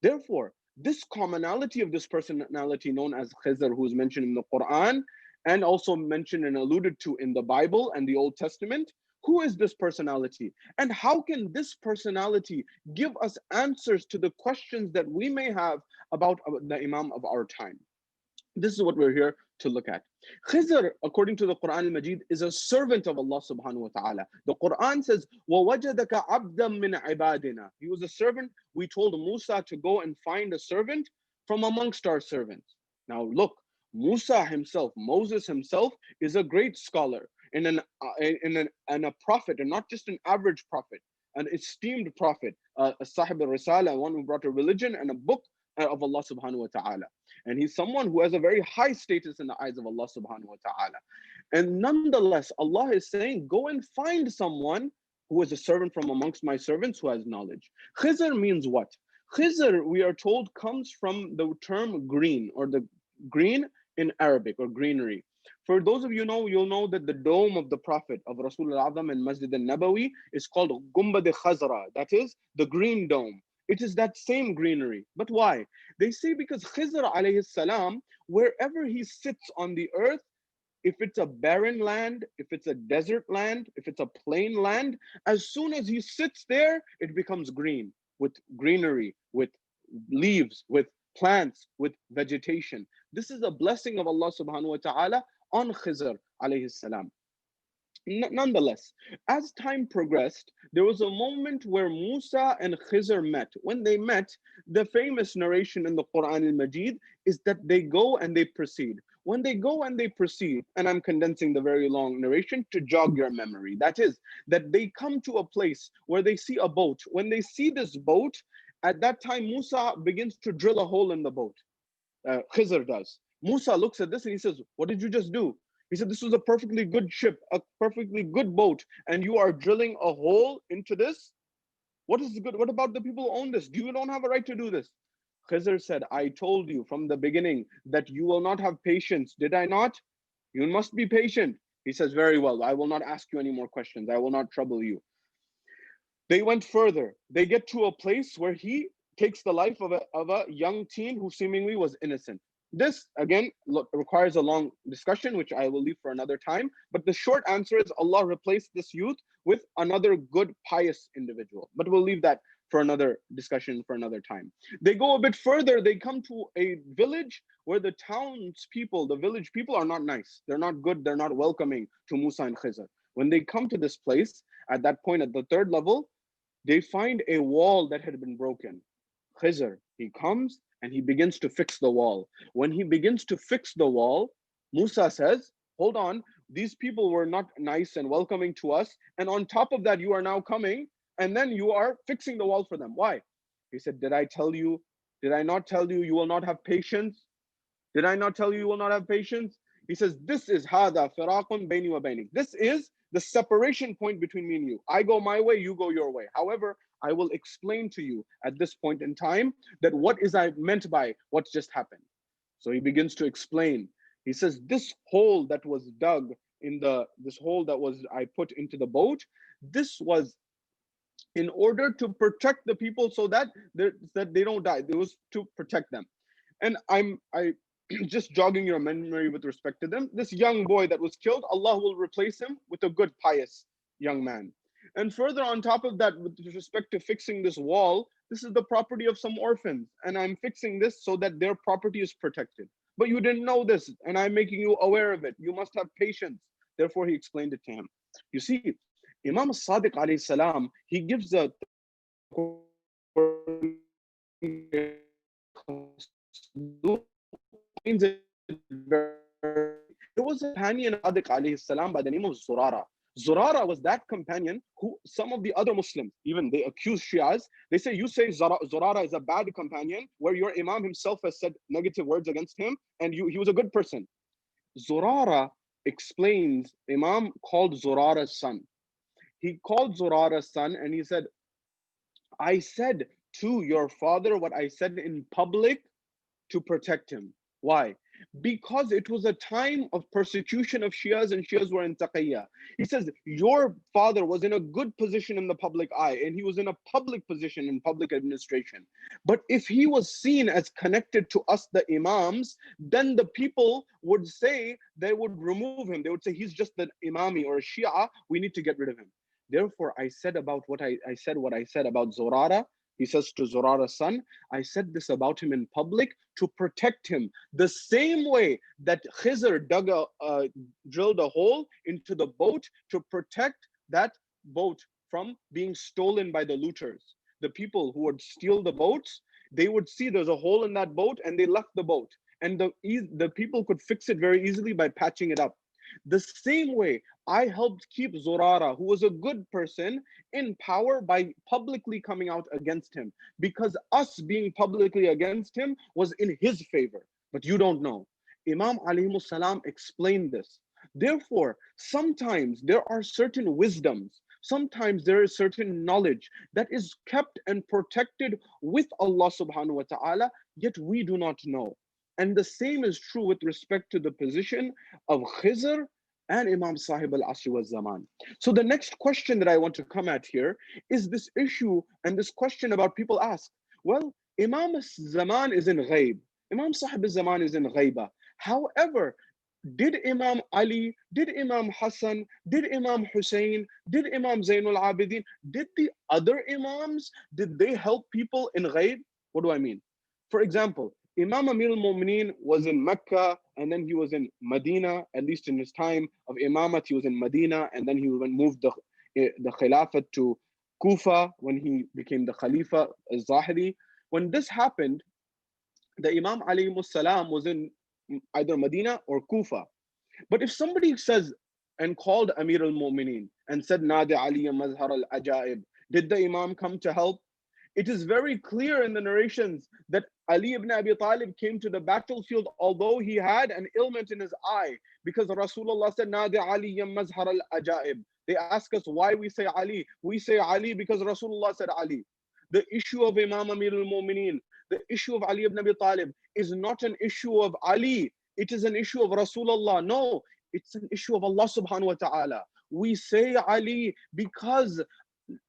Therefore, this commonality of this personality known as Khizr, who is mentioned in the Quran and also mentioned and alluded to in the Bible and the Old Testament, who is this personality? And how can this personality give us answers to the questions that we may have about the Imam of our time? This is what we're here to look at. Khizr, according to the Quran al-Majid, is a servant of Allah subhanahu wa ta'ala. The Quran says, وَوَجَدَكَ عَبْدًا مِنْ عِبَادِنَا. He was a servant. We told Musa to go and find a servant from amongst our servants. Now look, Musa himself, Moses himself, is a great scholar and a prophet, and not just an average prophet, an esteemed prophet, a Sahib al-Risala, one who brought a religion and a book of Allah subhanahu wa ta'ala. And he's someone who has a very high status in the eyes of Allah subhanahu wa ta'ala. And nonetheless, Allah is saying, go and find someone who is a servant from amongst my servants who has knowledge. Khizr means what? Khizr, we are told, comes from the term green, or the green in Arabic, or greenery. For those of you know, you'll know that the dome of the Prophet of Rasul al-Azam in Masjid al-Nabawi is called Gumbad al-Khazra, that is the green dome. It is that same greenery. But why? They say because Khizr alayhi salam, wherever he sits on the earth, if it's a barren land, if it's a desert land, if it's a plain land, as soon as he sits there, it becomes green, with greenery, with leaves, with plants, with vegetation. This is a blessing of Allah subhanahu wa ta'ala on Khizr alayhi salam. Nonetheless, as time progressed, there was a moment where Musa and Khizr met. When they met, the famous narration in the Quran al-Majid is that they go and they proceed. When they go and they proceed, and I'm condensing the very long narration to jog your memory, that is, that they come to a place where they see a boat. When they see this boat, at that time Musa begins to drill a hole in the boat. Khizr does. Musa looks at this and he says, "What did you just do?" He said, "This was a perfectly good ship, a perfectly good boat, and you are drilling a hole into this? What is good? What about the people who own this? You don't have a right to do this." Khizr said, "I told you from the beginning that you will not have patience. Did I not? You must be patient." He says, "Very well. I will not ask you any more questions. I will not trouble you." They went further. They get to a place where he takes the life of a young teen who seemingly was innocent. This, again, requires a long discussion, which I will leave for another time. But the short answer is Allah replaced this youth with another good, pious individual. But we'll leave that for another discussion for another time. They go a bit further. They come to a village where the townspeople, the village people, are not nice. They're not good. They're not welcoming to Musa and Khizr. When they come to this place, at that point, at the third level, they find a wall that had been broken. Khizr, he comes and he begins to fix the wall. When he begins to fix the wall, Musa says, "Hold on, these people were not nice and welcoming to us. And on top of that, you are now coming and then you are fixing the wall for them. Why?" He said, "Did I tell you? Did I not tell you you will not have patience? Did I not tell you you will not have patience?" He says, "This is hada firaqun bayni wa baynik. This is the separation point between me and you. I go my way, you go your way. However, I will explain to you at this point in time that what is I meant by what's just happened." So he begins to explain. He says, "This hole that was dug in this hole that was I put into the boat, this was in order to protect the people so that they don't die. It was to protect them." And I just jogging your memory with respect to them. This young boy that was killed, Allah will replace him with a good, pious young man. And further on top of that, with respect to fixing this wall, this is the property of some orphans. And I'm fixing this so that their property is protected. But you didn't know this, and I'm making you aware of it. You must have patience. Therefore, he explained it to him. You see, Imam Sadiq alayhi salam, he gives a there was a companion of Sadiq alayhi salam by the name of Zurara. Zurara was that companion who some of the other Muslims, even they accuse Shias. They say, "You say Zurara is a bad companion, where your Imam himself has said negative words against him, and he was a good person." Zurara explains, Imam called Zurara's son. He called Zurara's son and he said, "I said to your father what I said in public to protect him." Why? Because it was a time of persecution of Shias, and Shias were in taqiyya. He says, your father was in a good position in the public eye, and he was in a public position in public administration. But if he was seen as connected to us, the Imams, then the people would say, they would remove him. They would say, he's just the Imami or a Shia, we need to get rid of him. Therefore, I said what I said about Zurara. He says to Zurara's son, I said this about him in public to protect him. The same way that Khizr drilled a hole into the boat to protect that boat from being stolen by the looters. The people who would steal the boats, they would see there's a hole in that boat and they left the boat. And the people could fix it very easily by patching it up. The same way, I helped keep Zurara, who was a good person, in power by publicly coming out against him. Because us being publicly against him was in his favor. But you don't know. Imam alayhi salam explained this. Therefore, sometimes there are certain wisdoms, sometimes there is certain knowledge that is kept and protected with Allah subhanahu wa ta'ala, yet we do not know. And the same is true with respect to the position of Khizr and Imam Sahib al-Asr wa Zaman. So the next question that I want to come at here is this issue and this question about people ask, well, Imam Zaman is in Ghaib. Imam Sahib al-Zaman is in Ghaiba. However, did Imam Ali, did Imam Hassan, did Imam Hussein, did Imam Zainul Abidin, did the other Imams, did they help people in ghaib? What do I mean? For example, Imam Amir al-Mu'mineen was in Mecca and then he was in Medina, at least in his time of Imamat, he was in Medina and then he moved the Khilafat to Kufa when he became the Khalifa Az-Zahri. When this happened, the Imam alayhi salam was in either Medina or Kufa. But if somebody says and called Amir al-Mu'mineen and said, Nadi Ali Az-Zahra al-Ajaib, did the Imam come to help? It is very clear in the narrations that Ali ibn Abi Talib came to the battlefield although he had an ailment in his eye, because Rasulullah said, Nadi Ali Az-Zahra al-Ajaib. They ask us why we say Ali. We say Ali because Rasulullah said Ali. The issue of Imam Amir al-Mu'mineen, the issue of Ali ibn Abi Talib is not an issue of Ali. It is an issue of Rasulullah. No, it's an issue of Allah subhanahu wa ta'ala. We say Ali because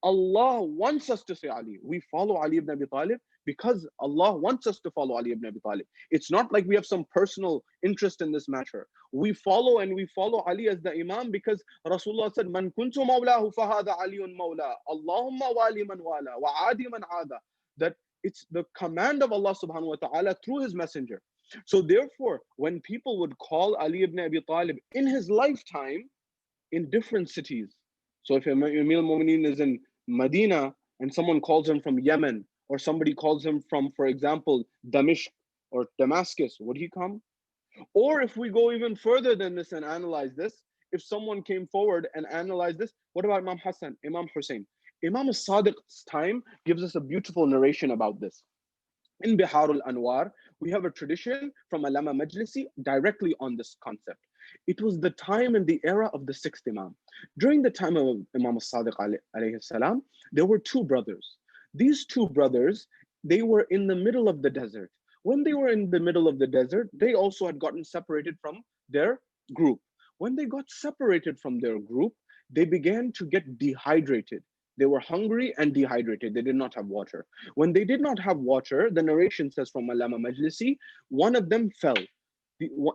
Allah wants us to say Ali. We follow Ali ibn Abi Talib because Allah wants us to follow Ali ibn Abi Talib. It's not like we have some personal interest in this matter. We follow Ali as the Imam because Rasulullah said, Man kuntu mawlahu fahada aliyun mawla. Allahumma wali man wala wa adi man ada. That it's the command of Allah subhanahu wa ta'ala through his messenger. So therefore, when people would call Ali ibn Abi Talib in his lifetime in different cities, so if Amir al-Mu'mineen is in Medina and someone calls him from Yemen, or somebody calls him from, for example, Damascus or Damascus, would he come? Or if we go even further than this and analyze this, if someone came forward and analyzed this, what about Imam Hassan, Imam Hussein? Imam as-Sadiq's time gives us a beautiful narration about this. In Bihar al-Anwar, we have a tradition from Allama Majlisi directly on this concept. It was the time and the era of the sixth Imam. During the time of Imam as-Sadiq alayhi salam, there were two brothers. These two brothers, they were in the middle of the desert. When they were in the middle of the desert, they also had gotten separated from their group. When they got separated from their group, they began to get dehydrated. They were hungry and dehydrated. They did not have water. When they did not have water, the narration says from Allama Majlisi, one of them fell.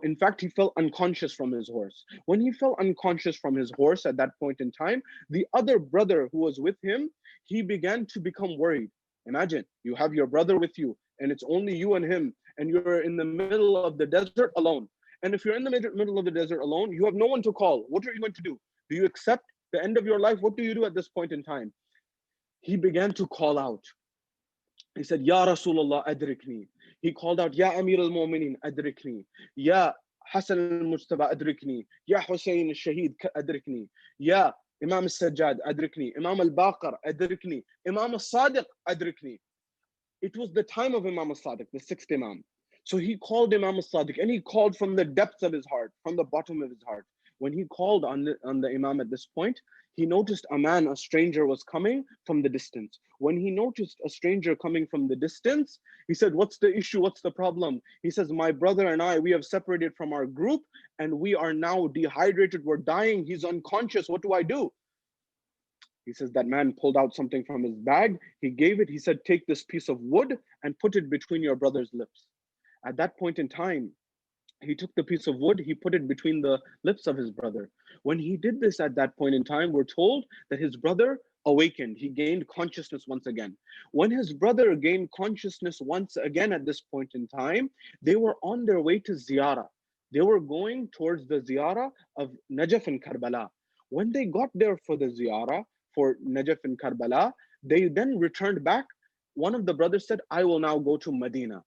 In fact, he fell unconscious from his horse. When he fell unconscious from his horse at that point in time, the other brother who was with him, he began to become worried. Imagine, you have your brother with you, and it's only you and him, and you're in the middle of the desert alone. And if you're in the middle of the desert alone, you have no one to call. What are you going to do? Do you accept the end of your life? What do you do at this point in time? He began to call out. He said, Ya Rasulullah, adrikni. He called out, Ya Amir al-Mu'mineen, adrikni. Ya Hassan al-Mujtaba, adrikni. Ya Hussein al-Shaheed, adrikni. Ya Imam al-Sajjad, adrikni. Imam al-Baqir, adrikni. Imam al-Sadiq, adrikni. It was the time of Imam al-Sadiq, the sixth Imam. So he called Imam al-Sadiq, and he called from the depths of his heart, from the bottom of his heart. When he called on the Imam at this point, he noticed a stranger was coming from the distance. When he noticed a stranger coming from the distance, he said, what's the issue? What's the problem? He says, my brother and I, we have separated from our group and we are now dehydrated. We're dying. He's unconscious. What do I do? He says, that man pulled out something from his bag. He gave it. He said, take this piece of wood and put it between your brother's lips. At that point in time, he took the piece of wood, he put it between the lips of his brother. When he did this at that point in time, we're told that his brother awakened. He gained consciousness once again. When his brother gained consciousness once again at this point in time, they were on their way to Ziyarah. They were going towards the Ziyarah of Najaf and Karbala. When they got there for the Ziyarah for Najaf and Karbala, they then returned back. One of the brothers said, I will now go to Medina.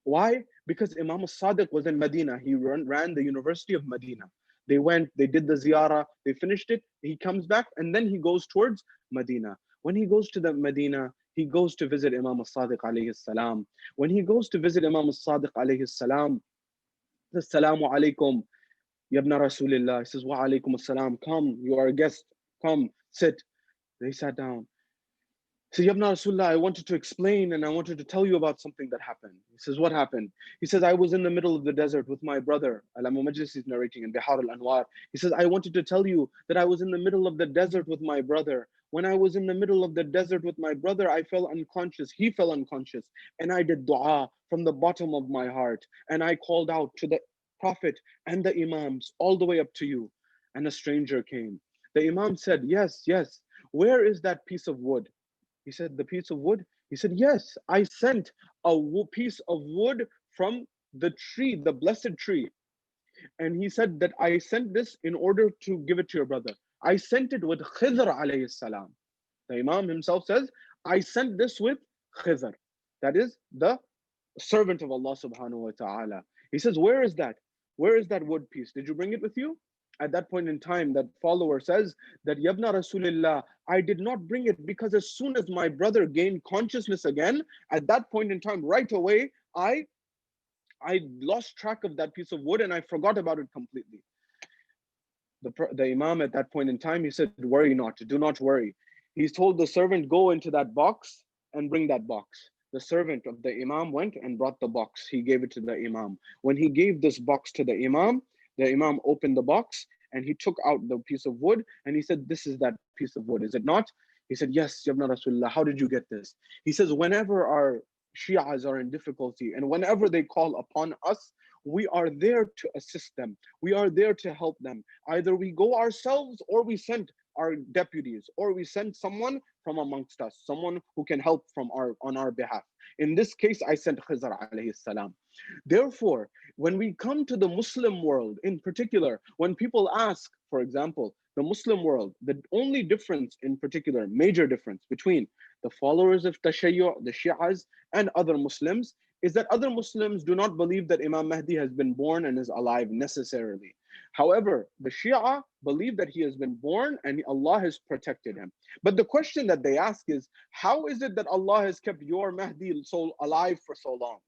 Why? Because Imam al-Sadiq was in Medina. He ran the University of Medina. They went, they did the ziyarah, they finished it, he comes back, and then he goes towards Medina. When he goes to the Medina, he goes to visit Imam al-Sadiq alayhi salam. When he goes to visit Imam al-Sadiq alayhi salam, he says, Assalamu alaikum, yabna Rasulillah. He says, Wa alaikum assalam, come, you are a guest, come, sit. They sat down. He said, Yabna Rasulullah, I wanted to explain and I wanted to tell you about something that happened. He says, what happened? He says, I was in the middle of the desert with my brother. Allama Majlis is narrating in Bihar al-Anwar. He says, I wanted to tell you that I was in the middle of the desert with my brother. When I was in the middle of the desert with my brother, I fell unconscious. He fell unconscious. And I did dua from the bottom of my heart. And I called out to the Prophet and the Imams all the way up to you. And a stranger came. The Imam said, yes, yes. Where is that piece of wood? He said, the piece of wood? He said, yes, I sent a piece of wood from the tree, the blessed tree. And he said that I sent this in order to give it to your brother. I sent it with Khidr alayhi salam. The Imam himself says, I sent this with Khidr. That is the servant of Allah subhanahu wa ta'ala. He says, where is that? Where is that wood piece? Did you bring it with you? At that point in time, that follower says that, Yabna Rasulillah, I did not bring it because as soon as my brother gained consciousness again, at that point in time, right away, I lost track of that piece of wood and I forgot about it completely. The Imam at that point in time, he said, worry not, do not worry. He's told the servant, go into that box and bring that box. The servant of the Imam went and brought the box. He gave it to the Imam. When he gave this box to the Imam opened the box and he took out the piece of wood and he said, this is that piece of wood, is it not? He said, yes, Yabna Rasulullah, how did you get this? He says, whenever our Shi'as are in difficulty and whenever they call upon us, we are there to assist them. We are there to help them. Either we go ourselves or we send our deputies or we send someone from amongst us, someone who can help on our behalf. In this case, I sent Khizr alayhi salam. Therefore, when we come to the Muslim world in particular, when people ask, for example, the Muslim world, the only difference in particular, major difference between the followers of Tashayyu', the Shi'as, and other Muslims is that other Muslims do not believe that Imam Mahdi has been born and is alive necessarily. However, the Shia believe that he has been born and Allah has protected him. But the question that they ask is, how is it that Allah has kept your Mahdi so alive for so long?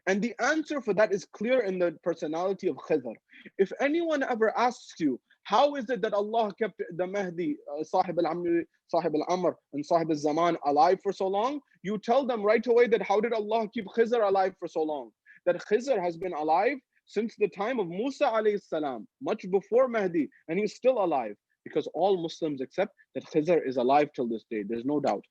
And the answer for that is clear in the personality of Khidr. If anyone ever asks you, how is it that Allah kept the Mahdi, Sahib al-Amr and Sahib al-Zaman alive for so long? You tell them right away that how did Allah keep Khidr alive for so long? That Khidr has been alive since the time of Musa alayhi salam, much before Mahdi, and he's still alive, because all Muslims accept that Khidr is alive till this day. There's no doubt.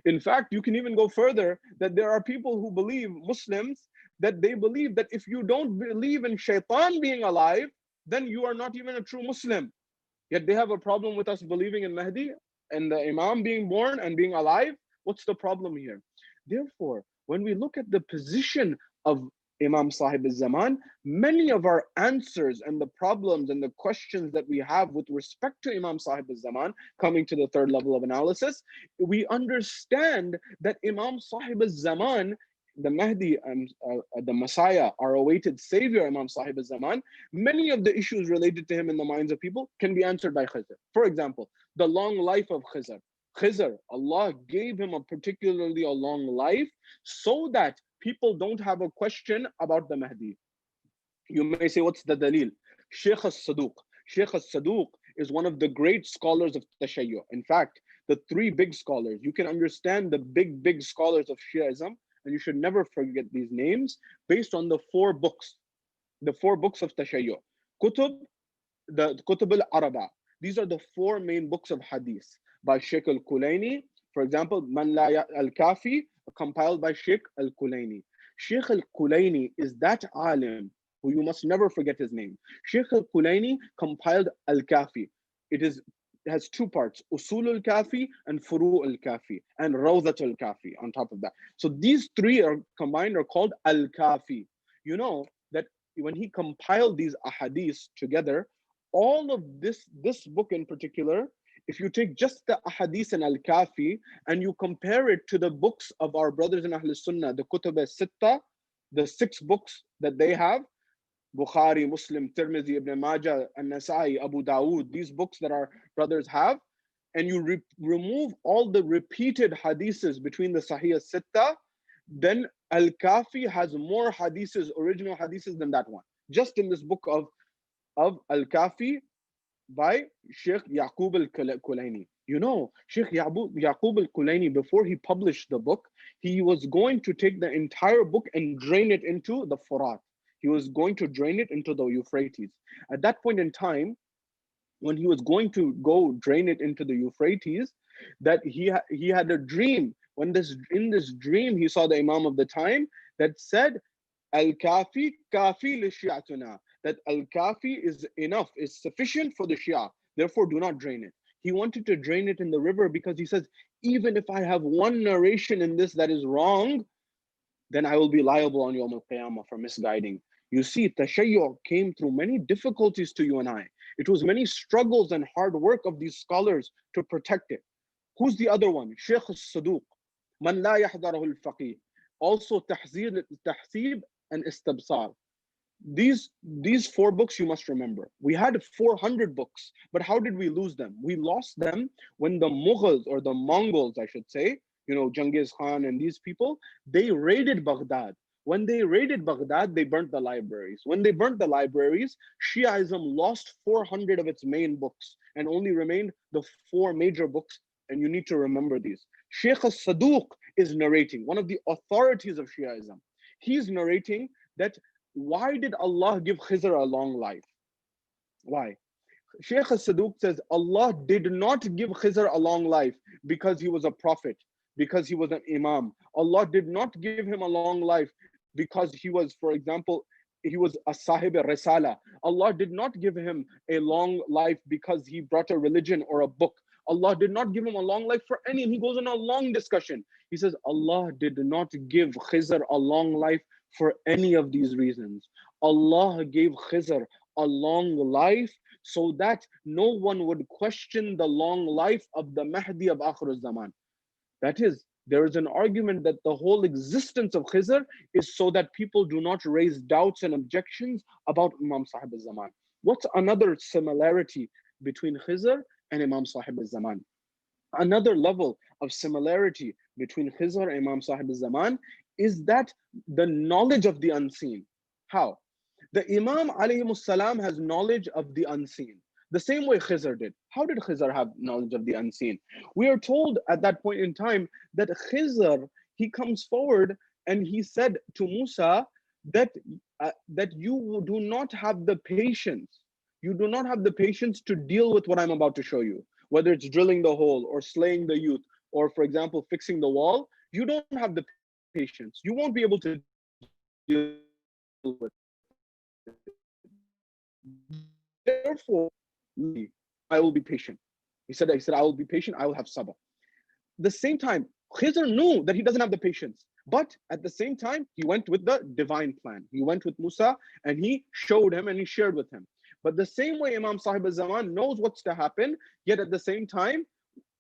In fact, you can even go further, that there are people who believe, Muslims, that they believe that if you don't believe in shaitan being alive, then you are not even a true Muslim. Yet they have a problem with us believing in Mahdi and the Imam being born and being alive. What's the problem here? Therefore, when we look at the position of Imam Sahib al-Zaman, many of our answers and the problems and the questions that we have with respect to Imam Sahib al-Zaman, coming to the third level of analysis, we understand that Imam Sahib al-Zaman, the Mahdi and the Messiah, our awaited savior, Imam Sahib al-Zaman, many of the issues related to him in the minds of people can be answered by Khizr. For example, the long life of Khizr. Khizr, Allah gave him a particularly a long life so that people don't have a question about the Mahdi. You may say, what's the dalil? Shaykh al-Saduq. Shaykh al-Saduq is one of the great scholars of Tashayyu'. In fact, the three big scholars, you can understand the big scholars of Shi'ism, and you should never forget these names, based on the four books of Tashayyu'. The Kutub al-Araba. These are the four main books of Hadith by Sheikh al-Kulaini. For example, Man La al-Kafi, compiled by Sheikh al-Kulaini. Sheikh al-Kulaini is that alim who you must never forget his name. Sheikh al-Kulaini compiled al-Kafi. It has two parts, Usul al-Kafi and Furu al-Kafi, and Rawdat al-Kafi on top of that. So these three are combined are called al-Kafi. You know that when he compiled these ahadiths together, all of this book in particular, if you take just the ahadith and al-Kafi and you compare it to the books of our brothers in Ahl Sunnah, the Kutub al-Sitta, the 6 books that they have, Bukhari, Muslim, Tirmidhi, Ibn Majah, An-Nasa'i, Abu Dawood, these books that our brothers have, and you remove all the repeated hadiths between the Sahih al-Sitta, then al-Kafi has more hadiths, original hadiths than that one. Just in this book of al-Kafi by Sheikh Yaqub al-Kulaini. You know, Sheikh Yaqub al-Kulaini, before he published the book, he was going to take the entire book and drain it into the Furat. He was going to drain it into the Euphrates. At that point in time, when he was going to go drain it into the Euphrates, that he had a dream. In this dream, he saw the Imam of the time that said, Al-Kafi, Kafi li Shi'atuna. that Al-Kafi is enough, is sufficient for the Shia. Therefore, do not drain it. He wanted to drain it in the river because he says, even if I have one narration in this that is wrong, then I will be liable on Yawm al-Qiyamah for misguiding. You see, Tashayyu' came through many difficulties to you and I. It was many struggles and hard work of these scholars to protect it. Who's the other one? Shaykh al-Saduq. Man la yahdarahu al-faqih. Also, Tahzib and Istabsar. These 4 books you must remember. We had 400 books, but how did we lose them? We lost them when the Mughals, or the Mongols, I should say, Genghis Khan and these people, they raided Baghdad. When they raided Baghdad, they burnt the libraries. When they burnt the libraries, Shiaism lost 400 of its main books and only remained the 4 major books, and you need to remember these. Shaykh al-Saduq is narrating, one of the authorities of Shiaism. He's narrating that why did Allah give Khizr a long life? Why? Shaykh al-Saduq says Allah did not give Khizr a long life because he was a prophet, because he was an imam. Allah did not give him a long life because he was, for example, he was a sahib risala. Allah did not give him a long life because he brought a religion or a book. Allah did not give him a long life for any, and he goes on a long discussion. He says Allah did not give Khizr a long life for any of these reasons. Allah gave Khizr a long life so that no one would question the long life of the Mahdi of Akhir al-Zaman. That is, there is an argument that the whole existence of Khizr is so that people do not raise doubts and objections about Imam Sahib al-Zaman. What's another similarity between Khizr and Imam Sahib al-Zaman? Another level of similarity between Khizr and Imam Sahib al-Zaman is that the knowledge of the unseen. How? The Imam alayhi salam has knowledge of the unseen, the same way Khizr did. How did Khizr have knowledge of the unseen? We are told at that point in time that Khizr, he comes forward and he said to Musa that you do not have the patience. You do not have the patience to deal with what I'm about to show you, whether it's drilling the hole or slaying the youth, or, for example, fixing the wall. You don't have the patience. You won't be able to deal with it. Therefore, I will be patient. He said, I will be patient, I will have sabr. The same time, Khizr knew that he doesn't have the patience. But at the same time, he went with the divine plan. He went with Musa and he showed him and he shared with him. But the same way Imam Sahib al-Zaman knows what's to happen, yet at the same time,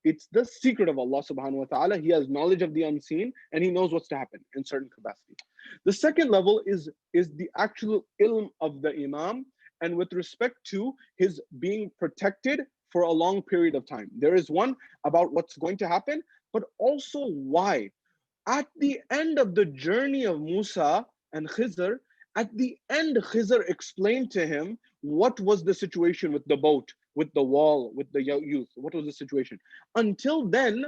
it's the secret of Allah subhanahu wa ta'ala. He has knowledge of the unseen and he knows what's to happen in certain capacity. The second level is the actual ilm of the Imam, and with respect to his being protected for a long period of time. There is one about what's going to happen, but also why. At the end of the journey of Musa and Khizr, at the end, Khizr explained to him what was the situation with the boat, with the wall, with the youth. What was the situation? Until then,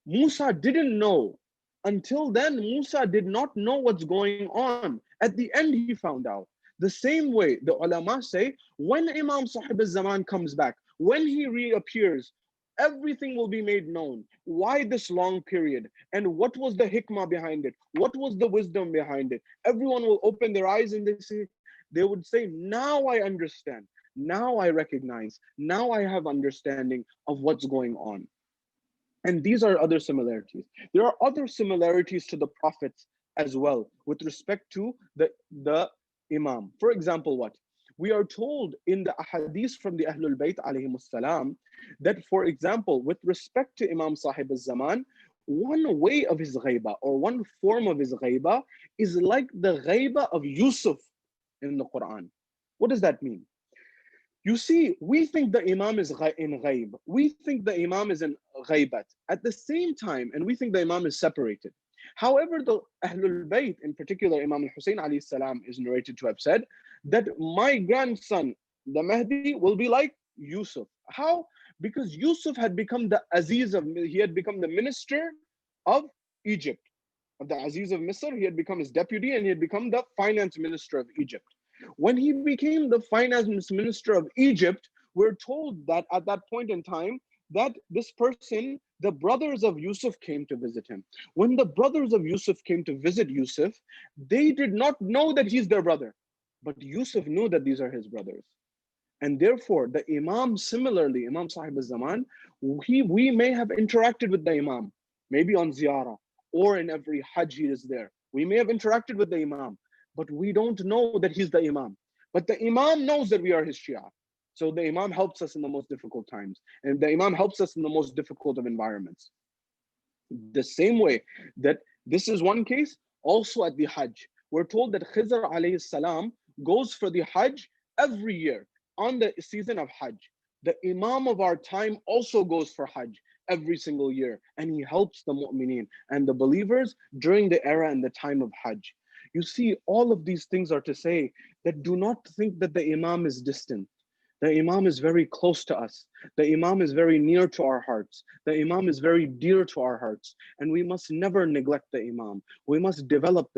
Musa didn't know. Until then, Musa did not know what's going on. At the end, he found out. The same way, the ulama say, when Imam Sahib al-Zaman comes back, when he reappears, everything will be made known. Why this long period? And what was the hikmah behind it? What was the wisdom behind it? Everyone will open their eyes and they would say, now I understand. Now I recognize. Now I have understanding of what's going on. And these are other similarities. There are other similarities to the prophets as well with respect to the Imam. For example, what? We are told in the ahadith from the Ahlul Bayt alayhimus salam that, for example, with respect to Imam Sahib al-Zaman, one way of his ghaiba or one form of his ghaiba is like the ghaiba of Yusuf in the Quran. What does that mean? You see, we think the Imam is in ghaib. We think the Imam is in ghaibat at the same time, and we think the Imam is separated. However, the Ahlul Bayt, in particular Imam al-Hussein alayhi salam, is narrated to have said that my grandson, the Mahdi, will be like Yusuf. How? Because Yusuf had become the Aziz he had become the minister of Egypt. Of the Aziz of Misr, he had become his deputy and he had become the finance minister of Egypt. When he became the finance minister of Egypt, we're told that at that point in time, that this person, the brothers of Yusuf came to visit him. When the brothers of Yusuf came to visit Yusuf, they did not know that he's their brother. But Yusuf knew that these are his brothers. And therefore, the Imam, similarly, Imam Sahib al-Zaman, we may have interacted with the Imam, maybe on ziyarah, or in every Hajj he is there. We may have interacted with the Imam, but we don't know that he's the Imam. But the Imam knows that we are his Shia. So the Imam helps us in the most difficult times. And the Imam helps us in the most difficult of environments. The same way that this is one case, also at the Hajj. We're told that Khizr alayhi salam goes for the Hajj every year on the season of Hajj. The Imam of our time also goes for Hajj every single year, and he helps the mu'mineen and the believers during the era and the time of Hajj. You see, all of these things are to say that do not think that the Imam is distant. The Imam is very close to us. The Imam is very near to our hearts. The Imam is very dear to our hearts. And we must never neglect the Imam. We must develop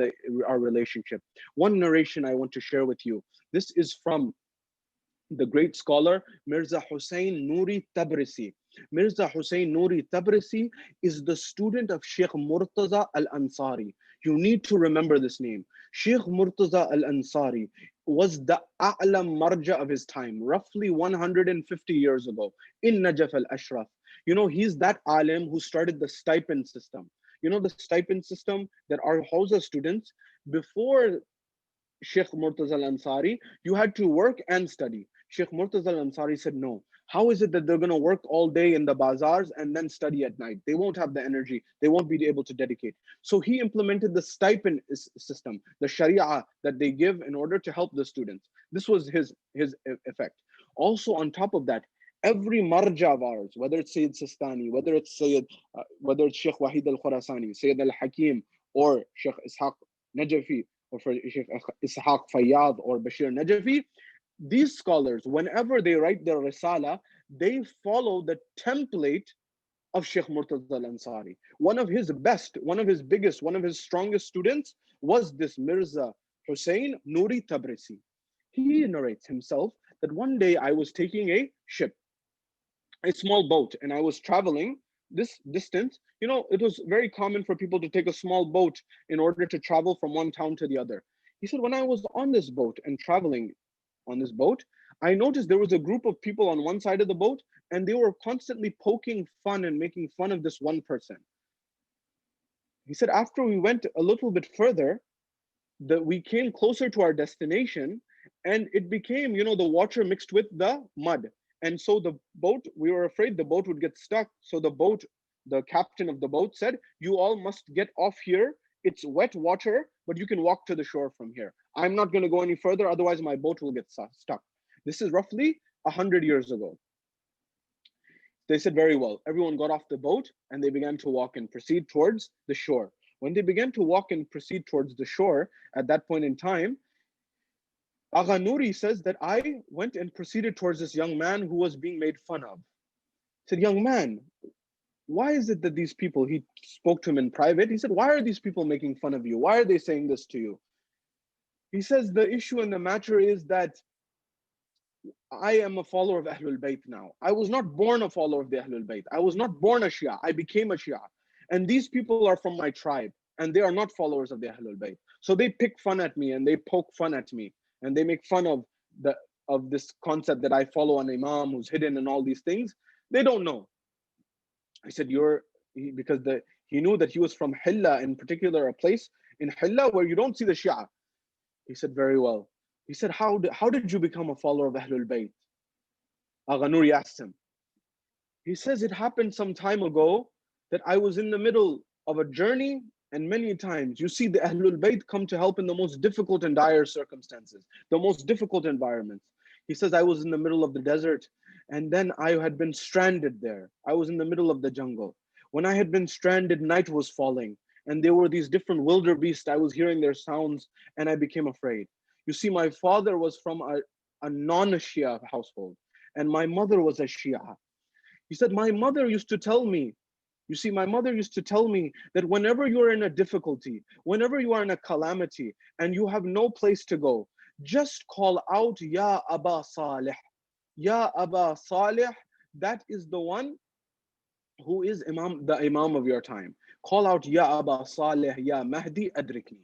our relationship. One narration I want to share with you. This is from the great scholar Mirza Hussain Noori Tabrisi. Mirza Hussain Noori Tabrisi is the student of Sheikh Murtaza al-Ansari. You need to remember this name. Sheikh Murtaza al-Ansari was the a'lam marja of his time, roughly 150 years ago in Najaf al-Ashraf. You know, he's that alim who started the stipend system. You know, the stipend system that our Hausa students, before Sheikh Murtaza al-Ansari, you had to work and study. Sheikh Murtaza al-Ansari said, no. How is it that they're going to work all day in the bazaars and then study at night? They won't have the energy. They won't be able to dedicate. So he implemented the stipend system, the sharia that they give in order to help the students. This was his effect. Also, on top of that, every marja of ours, whether it's Sayyid Sistani, whether it's Sheikh Wahid al-Khurasani, Sayyid al-Hakim, or Sheikh Ishaq Najafi, or for Sheikh Ishaq Fayyad or Bashir Najafi, these scholars, whenever they write their risala, they follow the template of Sheikh Murtaza al-Ansari. One of his best, one of his biggest, one of his strongest students was this Mirza Hussain Noori Tabrisi. He narrates himself that one day I was taking a ship, a small boat, and I was traveling this distance. You know, it was very common for people to take a small boat in order to travel from one town to the other. He said, when I was on this boat and traveling on this boat, I noticed there was a group of people on one side of the boat, and they were constantly poking fun and making fun of this one person. He said, after we went a little bit further, we came closer to our destination, and it became, you know, the water mixed with the mud. And so the boat, we were afraid the boat would get stuck. So the captain of the boat said, you all must get off here. It's wet water, but you can walk to the shore from here. I'm not going to go any further, otherwise my boat will get stuck. This is roughly 100 years ago. They said, very well. Everyone got off the boat and they began to walk and proceed towards the shore. When they began to walk and proceed towards the shore, at that point in time, Agha Noori says that I went and proceeded towards this young man who was being made fun of. He said, young man, why is it that these people, he spoke to him in private, he said, why are these people making fun of you? Why are they saying this to you? He says, the issue in the matter is that I am a follower of Ahlul Bayt now. I was not born a follower of the Ahlul Bayt. I was not born a Shia. I became a Shia. And these people are from my tribe, and they are not followers of the Ahlul Bayt. So they pick fun at me and they poke fun at me. And they make fun of this concept that I follow an Imam who's hidden and all these things. They don't know. I said, because he knew that he was from Hilla, in particular, a place in Hilla where you don't see the Shia. He said, very well. He said, how did you become a follower of Ahlul Bayt? Agha Noori asked him. He says, it happened some time ago that I was in the middle of a journey, and many times you see the Ahlul Bayt come to help in the most difficult and dire circumstances, the most difficult environments. He says, I was in the middle of the desert, and then I had been stranded there. I was in the middle of the jungle. When I had been stranded, night was falling, and there were these different wildebeests. I was hearing their sounds, and I became afraid. You see, my father was from a non-Shia household, and my mother was a Shia. He said, my mother used to tell me, you see, my mother used to tell me that whenever you are in a difficulty, whenever you are in a calamity, and you have no place to go, just call out, Ya Aba Salih. Ya Aba Salih, that is the one who is the Imam of your time. Call out, Ya Aba Salih, Ya Mahdi Adrikni.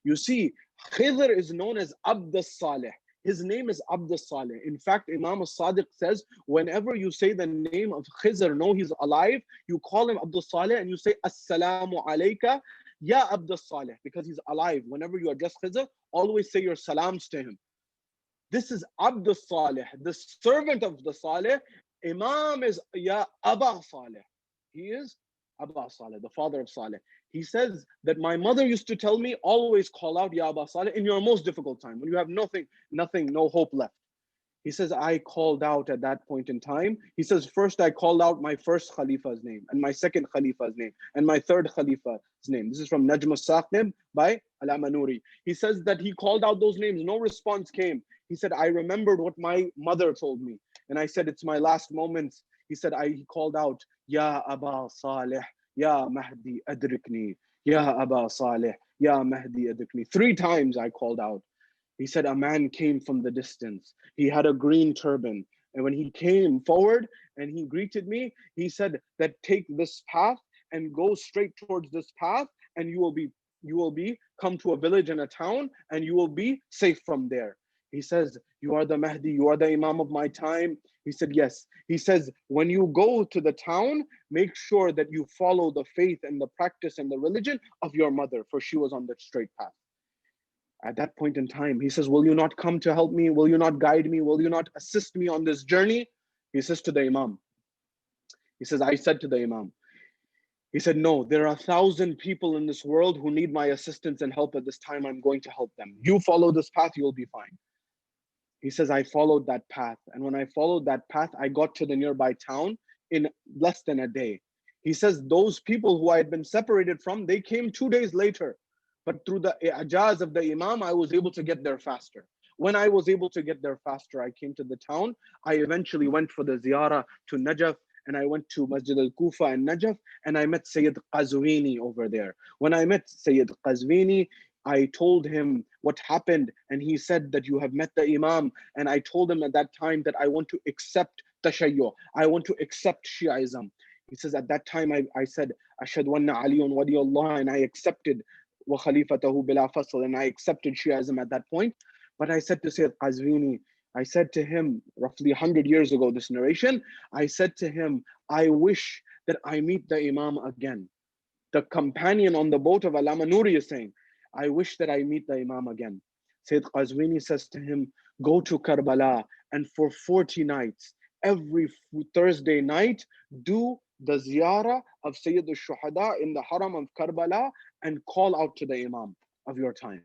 You see, Khidr is known as Abd al-Salih. His name is Abd al-Salih. In fact, Imam al-Sadiq says, whenever you say the name of Khidr, know he's alive, you call him Abd al-Salih and you say, Assalamu alayka, Ya Abd al-Salih, because he's alive. Whenever you address Khidr, always say your salams to him. This is Abd al-Salih, the servant of the Salih. Imam is Ya Aba Salih. He is Aba Salih, the father of Salih. He says that my mother used to tell me, always call out Ya Aba Salih in your most difficult time, when you have nothing, no hope left. He says, I called out at that point in time. He says, first I called out my first Khalifa's name, and my second Khalifa's name, and my third Khalifa's name. This is from Najm al-Saqib by Al-Amanuri. He says that he called out those names, no response came. He said, I remembered what my mother told me. And I said, it's my last moments. He said, he called out, Ya Aba Salih, Ya Mahdi Adrikni, Ya Aba Salih, Ya Mahdi Adrikni. 3 times I called out. He said, a man came from the distance. He had a green turban. And when he came forward and he greeted me, he said that take this path and go straight towards this path, and you will be come to a village and a town, and you will be safe from there. He says, you are the Mahdi, you are the Imam of my time. He said, yes. He says, when you go to the town, make sure that you follow the faith and the practice and the religion of your mother, for she was on the straight path. At that point in time, he says, will you not come to help me? Will you not guide me? Will you not assist me on this journey? He says to the Imam. He says, I said to the Imam. He said, no, there are 1,000 people in this world who need my assistance and help at this time. I'm going to help them. You follow this path, you'll be fine. He says, I followed that path. And when I followed that path, I got to the nearby town in less than a day. He says, those people who I had been separated from, they came 2 days later. But through the ijaz of the Imam, I was able to get there faster. When I was able to get there faster, I came to the town. I eventually went for the ziyarah to Najaf, and I went to Masjid al-Kufa and Najaf, and I met Sayyid Qazwini over there. When I met Sayyid Qazwini, I told him what happened, and he said that you have met the Imam. And I told him at that time that I want to accept Tashayyu. I want to accept Shi'ism. He says, at that time, I said, Ashhadu anna Aliyun waliyullah, and I accepted wa khalifatahu bila fasl, and I accepted Shi'ism at that point. But I said to Sayyid Qazwini, I said to him, roughly 100 years ago, this narration, I said to him, I wish that I meet the Imam again. The companion on the boat of Al-Amanuri is saying, I wish that I meet the Imam again. Sayyid Qazwini says to him, go to Karbala, and for 40 nights, every Thursday night, do the ziyarah of Sayyid al-Shuhada in the Haram of Karbala and call out to the Imam of your time.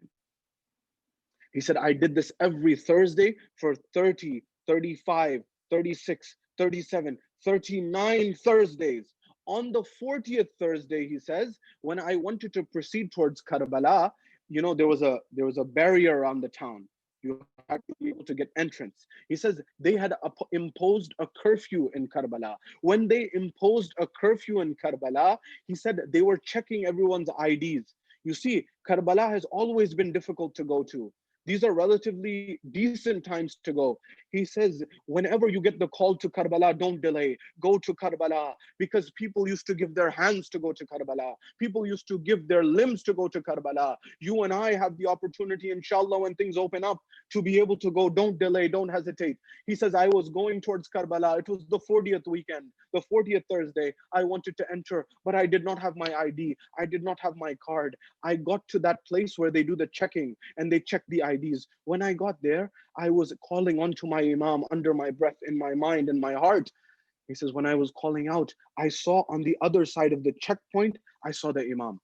He said, I did this every Thursday for 30, 35, 36, 37, 39 Thursdays. On the 40th Thursday, he says, when I wanted to proceed towards Karbala, you know, there was a barrier around the town. You had to be able to get entrance. He says they had imposed a curfew in Karbala. When they imposed a curfew in Karbala, he said they were checking everyone's IDs. You see, Karbala has always been difficult to go to. These are relatively decent times to go. He says, whenever you get the call to Karbala, don't delay. Go to Karbala, because people used to give their hands to go to Karbala. People used to give their limbs to go to Karbala. You and I have the opportunity, inshallah, when things open up, to be able to go. Don't delay, don't hesitate. He says, I was going towards Karbala. It was the 40th weekend, the 40th Thursday. I wanted to enter, but I did not have my ID. I did not have my card. I got to that place where they do the checking and they check the IDs. When I got there, I was calling on to my Imam under my breath, in my mind and my heart. He says, when I was calling out, I saw on the other side of the checkpoint, I saw the Imam.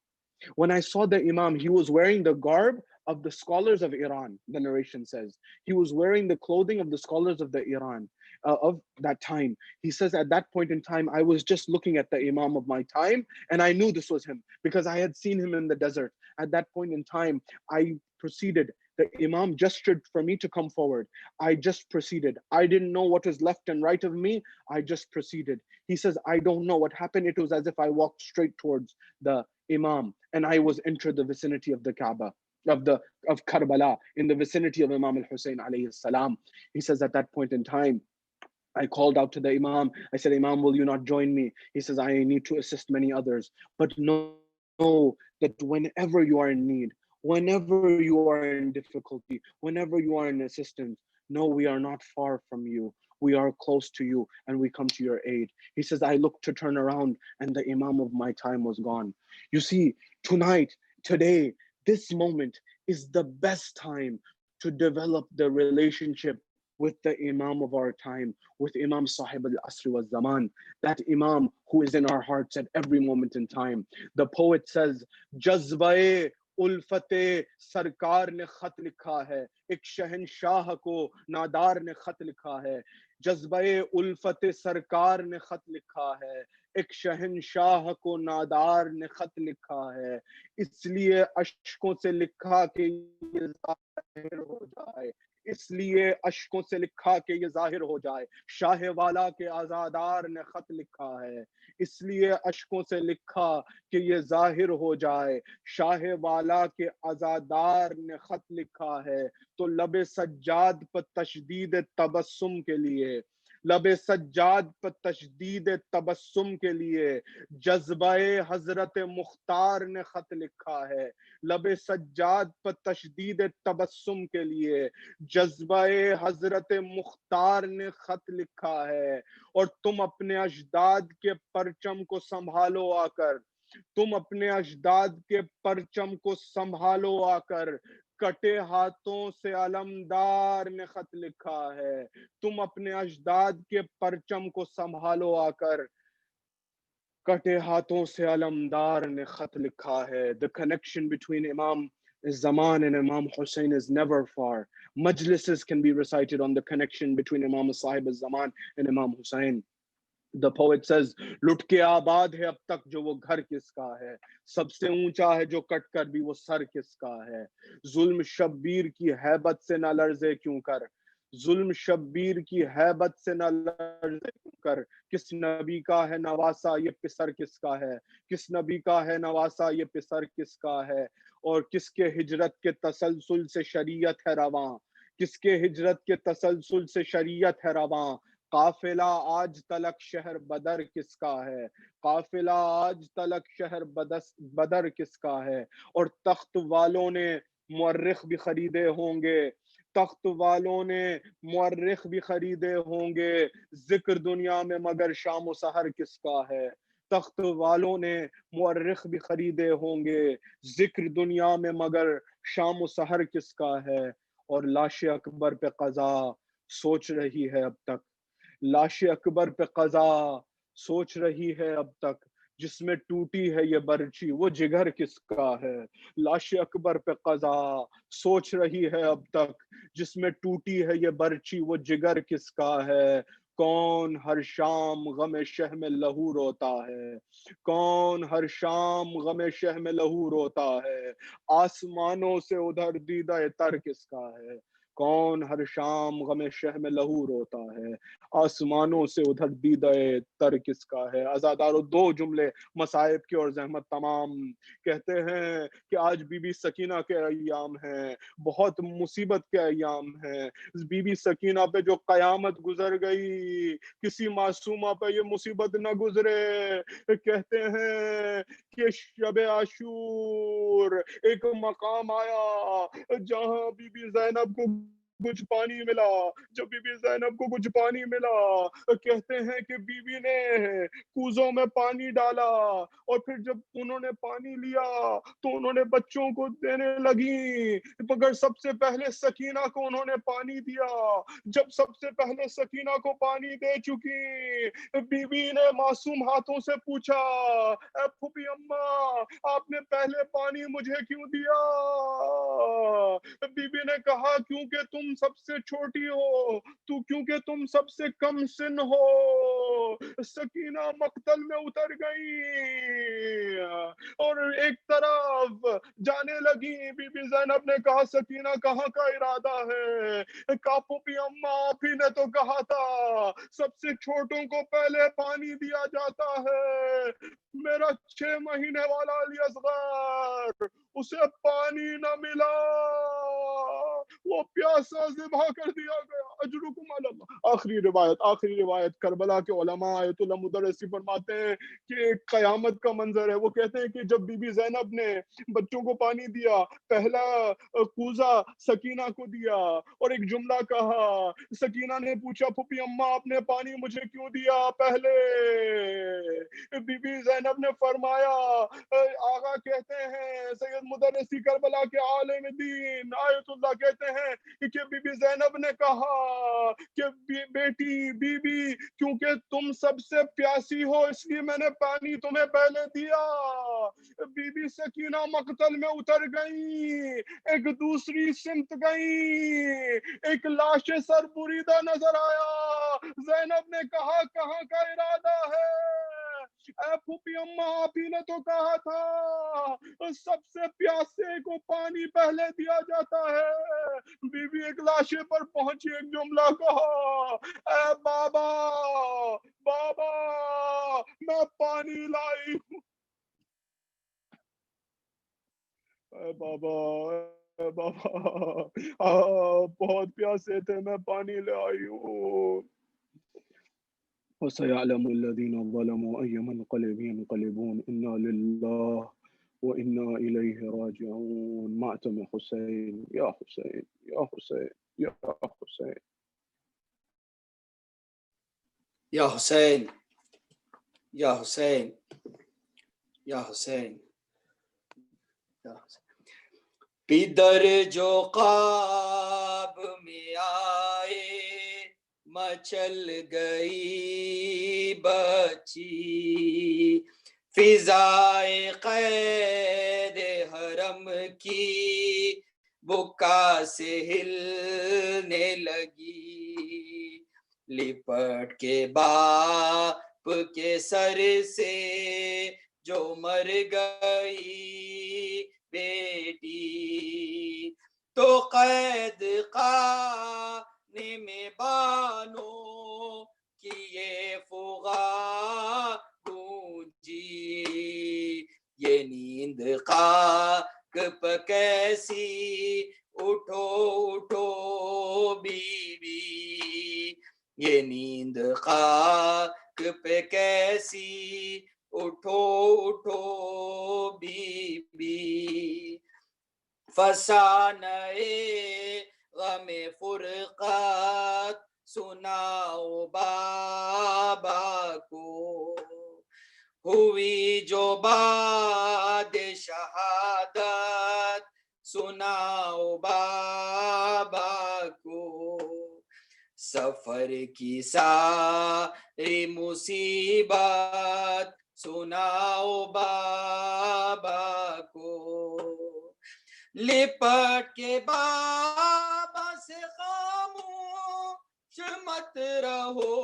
When I saw the Imam, he was wearing the garb of the scholars of Iran, the narration says. He was wearing the clothing of the scholars of the Iran of that time. He says, at that point in time, I was just looking at the Imam of my time, and I knew this was him because I had seen him in the desert. At that point in time, I proceeded. The Imam gestured for me to come forward. I just proceeded. I didn't know what was left and right of me. I just proceeded. He says, I don't know what happened. It was as if I walked straight towards the Imam, and I was entered the vicinity of the Kaaba, of Karbala, in the vicinity of Imam al-Hussein alayhi salam. He says, at that point in time, I called out to the Imam. I said, Imam, will you not join me? He says, I need to assist many others. But know that whenever you are in need, Whenever you are in difficulty, whenever you are in assistance, no, we are not far from you. We are close to you and we come to your aid. He says, I looked to turn around and the Imam of my time was gone. You see, tonight, today, this moment is the best time to develop the relationship with the Imam of our time, with Imam Sahib al-Asri wa Zaman, that Imam who is in our hearts at every moment in time. The poet says, Jazbae उल्फते सरकार ने खत लिखा है, एक शहनशाह को नादार ने खत लिखा है। जज्बे उल्फते सरकार ने खत लिखा है, एक शहनशाह को नादार ने खत लिखा है। इसलिए अश्कों से लिखा कि ये जाहिर हो जाए, इसलिए अश्कों से लिखा कि ये जाहिर हो जाए, शाह वाला के आजादार ने खत लिखा है। इसलिए अश्कों से लिखा कि ये जाहिर हो जाए, शाह वाला के आजादार ने खत लिखा है। तो लबे सज्जाद पर तशदीद तबस्सुम के लिए, लबे सज्जाद पर तशदीद तबस्सुम के लिए जज्बाए हजरत मुख्तार ने खत लिखा है। लबे सज्जाद पर तशदीद तबस्सुम के लिए जज्बाए हजरत मुख्तार ने खत लिखा है। और तुम अपने अजदाद के परचम को संभालो आकर, तुम अपने अजदाद के परचम को संभालो आकर, कटे हाथों से अलमदार ने खत लिखा है। तुम अपने अजदाद के परचम को संभालो आकर, कटे हाथों से अलमदार ने खत लिखा है। The connection between Imam Zaman and Imam Hussein is never far. Majlises can be recited on the connection between Imam Sahib al-Zaman and Imam Hussein. The poet says, लुट के आबाद है अब तक जो वो घर किसका है, सबसे ऊंचा है जो कट कर भी वो सर किसका है। जुल्म शब्बीर की हैबत से न लर्जे क्यों कर, जुल्म शब्बीर की हैबत से न लर्जे क्यों कर, किस नबी का है नवासा ये पिसर किसका है, किस नबी का है नवासा ये पिसर किसका है। और किसके हिजरत के तसलसल से शरीयत है रवां, किसके हिजरत के तसलसल से शरीयत है रवां। काफिला आज तलक शहर बदर किसका है, काफिला आज तलक शहर बदर किसका है। और तख्त वालों ने मुअर्रिख भी खरीदे होंगे, तख्त वालों ने मुअर्रिख भी खरीदे होंगे, जिक्र दुनिया में मगर शाम व सहर किसका है। तख्त वालों ने मुअर्रिख भी खरीदे होंगे, जिक्र दुनिया में मगर शाम व सहर किसका है। और लाश अकबर पे कज़ा सोच रही है अब तक, लाश अकबर पे कज़ा सोच रही है अब तक, जिसमें टूटी है ये बर्ची वो जिगर किसका है। लाश अकबर पे कज़ा सोच रही है अब तक, जिसमें टूटी है ये बर्ची वो जिगर किसका है। कौन हर शाम गम शह में लहू रोता है, कौन हर शाम गम शह में लहू रोता है। आसमानों से उधर दीदा तर किसका है, कौन हर शाम गम शह में लहू रोता है। आसमानों से उधर दीदाए तर किसका है। आजादारो दो जुमले मसाइब के और जहमत तमाम। कहते हैं कि आज बीबी सकीना के अय्याम हैं, बहुत मुसीबत के अय्याम हैं। बीबी सकीना पे जो कयामत गुजर गई, किसी मासूमा पे ये मुसीबत न गुजरे। कहते हैं कि शबे आशूर एक मकाम आया जहां बीबी ज़ैनब को कुछ पानी मिला, जब बीबी ज़ैनब को कुछ पानी मिला, कहते हैं कि बीबी ने कूजों में पानी डाला और फिर जब उन्होंने पानी लिया तो उन्होंने बच्चों को देने लगी, मगर सबसे पहले सकीना को उन्होंने पानी दिया। जब सबसे पहले सकीना को पानी दे चुकी, बीबी ने मासूम हाथों से पूछा, ए फूफी अम्मा आपने पहले पानी मुझे क्यों दिया। बीबी ने कहा क्योंकि तुम सबसे छोटी हो, तू क्योंकि तुम सबसे कम सिन हो। सकीना मक्तल में उतर गई और एक तरफ जाने लगी। बीबी ज़ैनब ने कहा सकीना कहाँ का इरादा है। काफूफी अम्मा आप ही ने तो कहा था सबसे छोटों को पहले पानी दिया जाता है। मेरा 6 महीने वाला अली असगर उसे पानी न मिला। वो प्यासा ज़िबा कर दिया गया। अजरुकुम अल्लाह। आखिरी रिवायत करबला के उलमा आयतुल्लाह मुदर्रिसी फरमाते हैं कि एक क़यामत का मंजर है। वो कहते हैं कि जब बीबी ज़ैनब ने बच्चों को पानी दिया, पहला कूजा सकीना को दिया और एक जुमला कहा। सकीना ने पूछा, फूफी अम्मा आपने पानी मुझे क्यों दिया पहले? बीबी ज़ैनब ने फरमाया, आगा कहते हैं सैयद मुदर्रिसी करबला के आलिम दीन आयतुल्लाह कहते हैं कि बीबी ज़ैनब ने कहा कि बेटी बीबी, क्योंकि तुम सबसे प्यासी हो इसलिए मैंने पानी तुम्हें पहले दिया। बीबी सकीना मकतल में उतर गई, एक दूसरी सिमत गई, एक लाश सर बुरीदा नजर आया। ज़ैनब ने कहा, कहाँ का इरादा है? ऐ फूफी अम्मा, आप ही ने तो कहा था सबसे प्यासे को पानी पहले दिया जाता है। बीबी एक लाशे पर पहुंची, एक जुमला कहा, ऐ बाबा बाबा मैं पानी लाई हूँ। ऐ बाबा बहुत प्यासे थे, मैं पानी ले आई हूँ। وسيعلم الذين ظلموا أي منقلب ينقلبون إنا لله وإنا إليه راجعون. مأتم حسين يا حسين يا حسين يا حسين
या हुसैन या हुसैन या हुसैन या हुसैन। पिदर जो ख्वाब में आए, मचल गई बची, फिजाए कैद हरम की बुका से हिलने लगी। लिपट के बाप के सर से जो मर गई बेटी, तो कैद खाने में बानो की ये फुगा गूंजी। ये नींद खाक पे कैसी उठो उठो बीबी, ये नींद खाक पे कैसी उठो उठो बीबी। फसाने गमे फुरक़त सुनाओ बाबा को, हुई जो बाद शहादत सुनाओ बाबा को। सफर की सारी मुसीबत सुनाओ बाबा को। लिपट के बाबा से खामोश मत रहो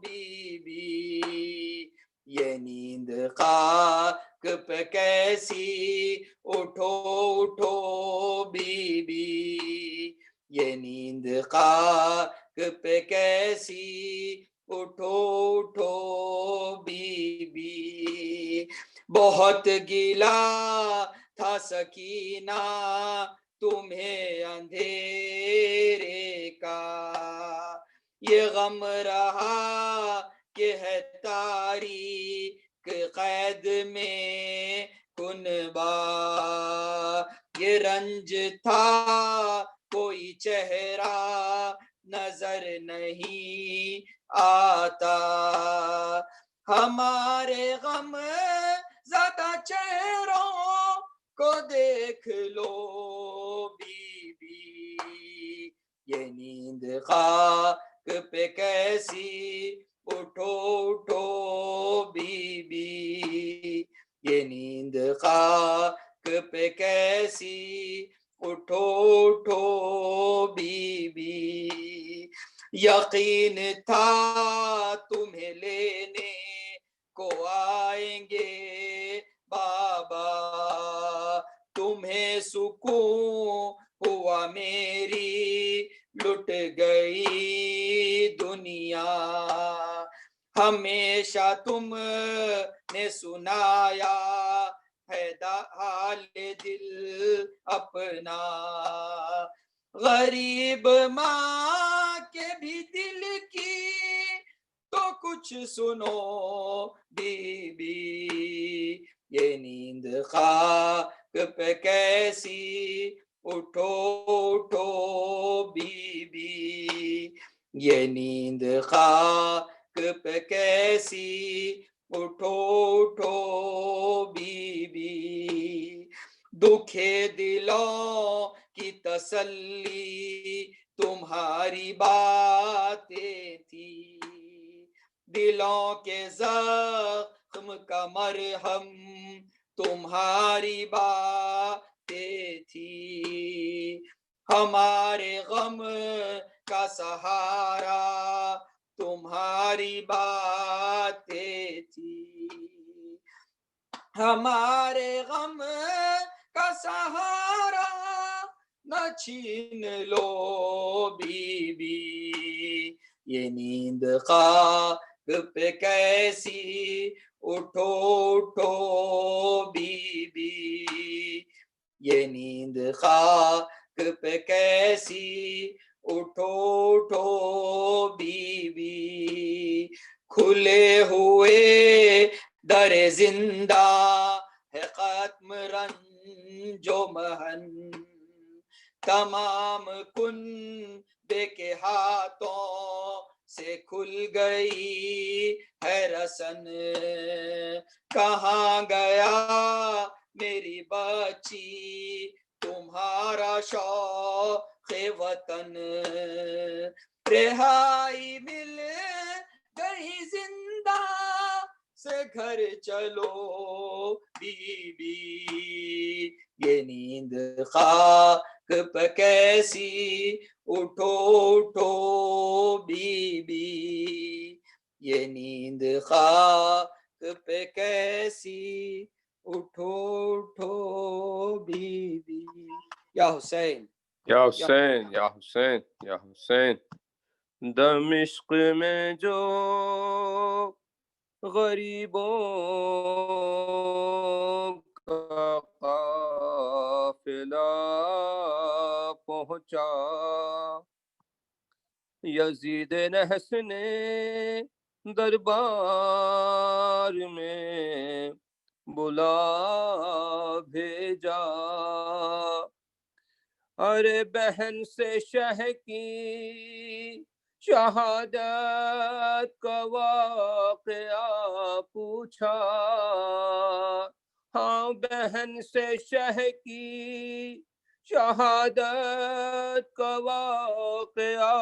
बीबी, ये नींद खाक पे कैसी उठो उठो बीबी, ये नींद खाक पे कैसी उठो उठो बीबी। बहुत गिला था सकीना तुम्हें अंधेरे का, ये गम रहा कि है तारीक कैद में कुनबा। ये रंज था कोई चेहरा नजर नहीं आता, हमारे गम ज़्यादा चेहरों को देख लो बीबी, ये नींद खाक पे कैसी उठो उठो बीबी, ये नींद खाक पे कैसी उठो उठो बीबी। यकीन था तुम्हें लेने को आएंगे बाबा, तुम्हें सुकून हुआ मेरी लुट गई दुनिया। हमेशा तुमने सुनाया है हाल दिल अपना, गरीब माँ के भी दिल की तो कुछ सुनो बीबी, ये नींद खाक पे कैसी उठो उठो बीबी, ये नींद खाक पे कैसी उठो उठो बीबी, दुखे दिलों की तसल्ली तुम्हारी बातें थी, दिलों के जख्म का मरहम तुम्हारी बातें थी, हमारे गम का सहारा तुम्हारी बातें थी, हमारे गम का सहारा न छीन लो बीबी, ये नींद खाक पे कैसी उठो उठो बीबी, ये नींद खाक पे कैसी उठो उठो बीबी, खुले हुए दरे जिंदा है खत्म रंजो महन, तमाम कुन के हाथों से खुल गई है रसन, कहाँ गया मेरी बच्ची तुम्हारा शौक़ वतन, रिहाई मिल गई जिंदा से घर चलो बीबी, ये नींद खाक पे कैसी उठो उठो बीबी, ये नींद खाक पे कैसी उठो उठो बीबी। या हुसैन
या हुसैन या हुसैन या हुसैन। दमिश्क में जो गरीबों का काफिला पहुंचा, यजीद नहस ने दरबार में बुला भेजा, अरे बहन से शह की शहादत का वाक़या पूछा, हाँ बहन से शह की शहादत का वाक़या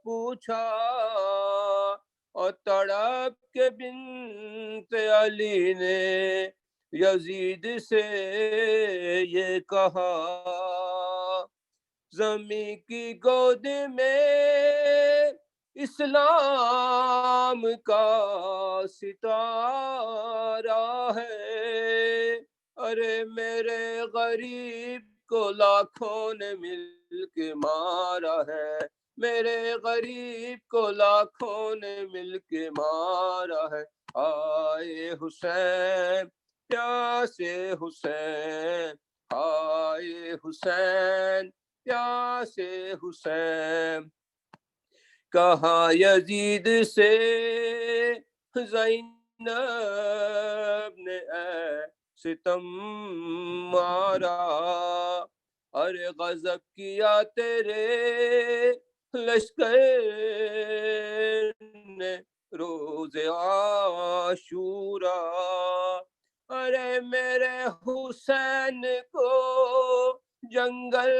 पूछा, और तड़प के बिन्त अली ने यजीद से ये कहा, ज़मीं की गोद में इस्लाम का सितारा है, अरे मेरे गरीब को लाखों ने मिल के मारा है, मेरे गरीब को लाखों ने मिल के मारा है, आए हुसैन प्यासे हुसैन, आए हुसैन प्यासे हुसैन, कहा यजीद से ज़ैनब ने सितम मारा, अरे गज़ब किया तेरे लश्कर ने रोज़े आशूरा, अरे मेरे हुसैन को जंगल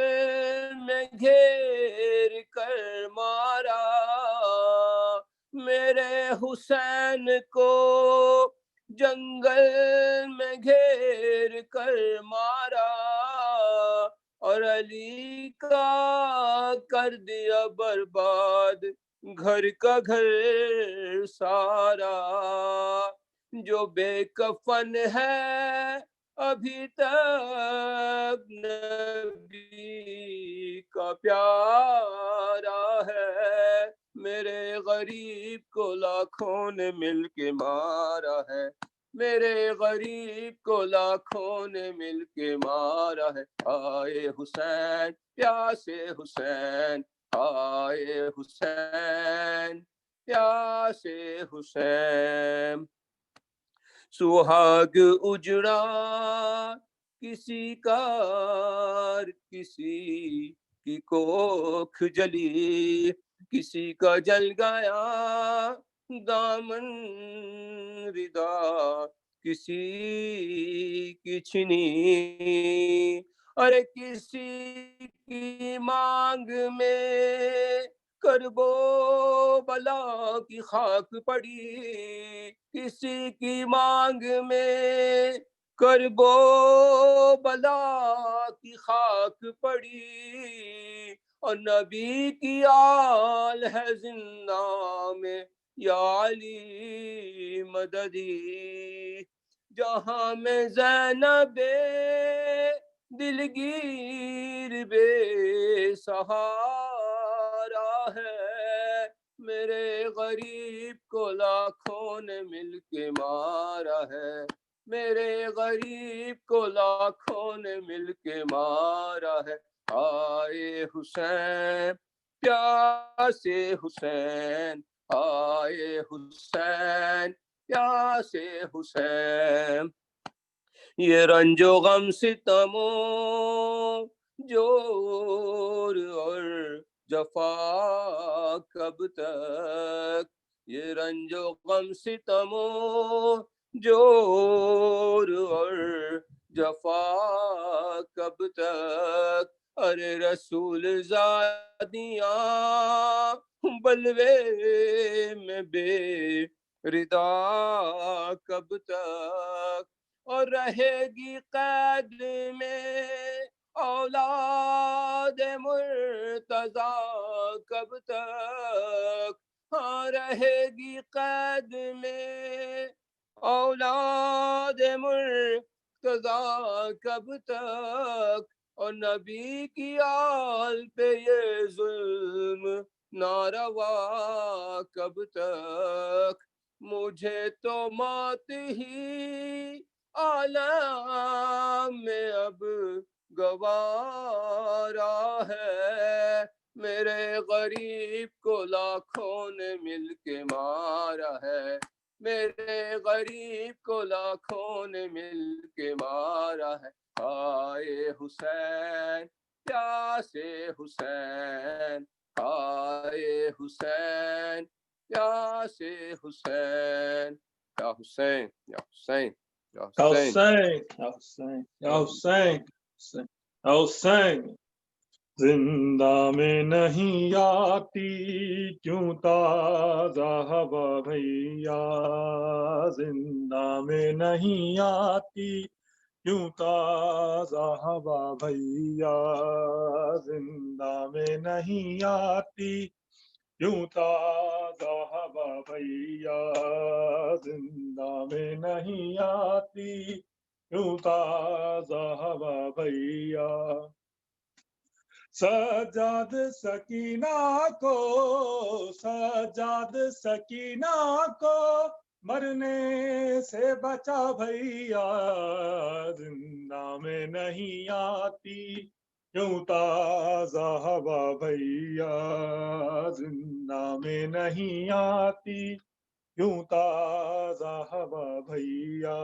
में घेर कर मारा, मेरे हुसैन को जंगल में घेर कर मारा, और अली का कर दिया बर्बाद घर का घर सारा, जो बेकफन है अभी तक नबी का प्यारा है, मेरे गरीब को लाखों ने मिल के मारा है, मेरे गरीब को लाखों ने मिलके मारा है। आए हुसैन प्यासे हुसैन, आए हुसैन प्यासे हुसैन। सुहाग उजड़ा किसी का, किसी की कोख जली, किसी का जल गया दामन रिदा, किसी की छिनी। अरे किसी की मांग में करबो बला की खाक पड़ी, किसी की मांग में करबो बला की खाक पड़ी। और नबी की आल है जिंदा में, या अली मददी। जहां में ज़ैनबे दिलगीर बेसहारा है, मेरे गरीब को लाखों ने मिलके मारा है। मेरे गरीब को लाखों ने मिलके मारा है। आए हुसैन प्यासे हुसैन, आए हुसैन प्यासे हुसैन। ये रंजो गम सितमो जोर और जफा कब तक, ये रंजो गम सितमो जोर और जफा कब तक। अरे रसूल ज़ादियाँ बलवे में बेरिदा कब तक, और रहेगी कैद में औलाद मुर्तज़ा कब तक। हाँ रहेगी कैद में औलाद मुर्तज़ा कब तक। और नबी की आल पे ये जुल्म नारवा कब तक। मुझे तो मौत ही आलम में अब गवारा है, मेरे गरीब को लाखों ने मिलके मारा है। मेरे गरीब को लाखों ने मिलके मारा है। आए हुसैन प्यासे हुसैन, आए हुसैन प्यासे हुसैन। या हुसैन या हुसैन या Hussain.
Hussein, Hussein, Hussein, Hussein, जिंदा में नहीं आती क्यों ताज़ा हवा भैया, जिंदा में नहीं आती क्यों ताज़ा हवा भैया, जिंदा में नहीं आती क्यों ताज़ा हवा भैया, जिंदा में नहीं आती क्यों ताज़ा हवा भैया। सजाद सकीना को, सजाद सकीना को मरने से बचा भैया, जिंदा में नहीं आती क्यों ताज़ा हवा भैया, जिंदा में नहीं आती क्यों ताज़ा हवा भैया।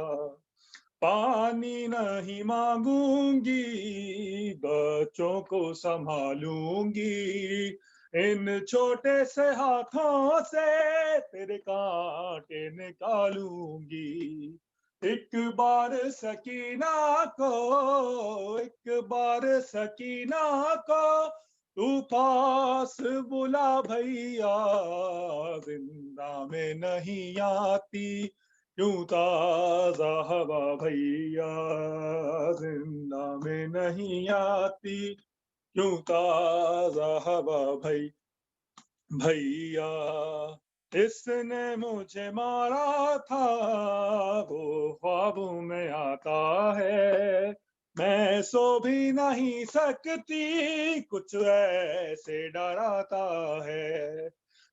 पानी नहीं मांगूंगी बच्चों को संभालूंगी, इन छोटे से हाथों से तेरे कांटे निकालूंगी। एक बार सकीना को, एक बार सकीना को तू पास बुला भैया, जिंदा में नहीं आती क्यों ताज़ा हवा भैया, जिंदा में नहीं आती क्यों ताज़ा हवा भैया। इसने मुझे मारा था वो ख्वाबों में आता है, मैं सो भी नहीं सकती कुछ ऐसे डराता है।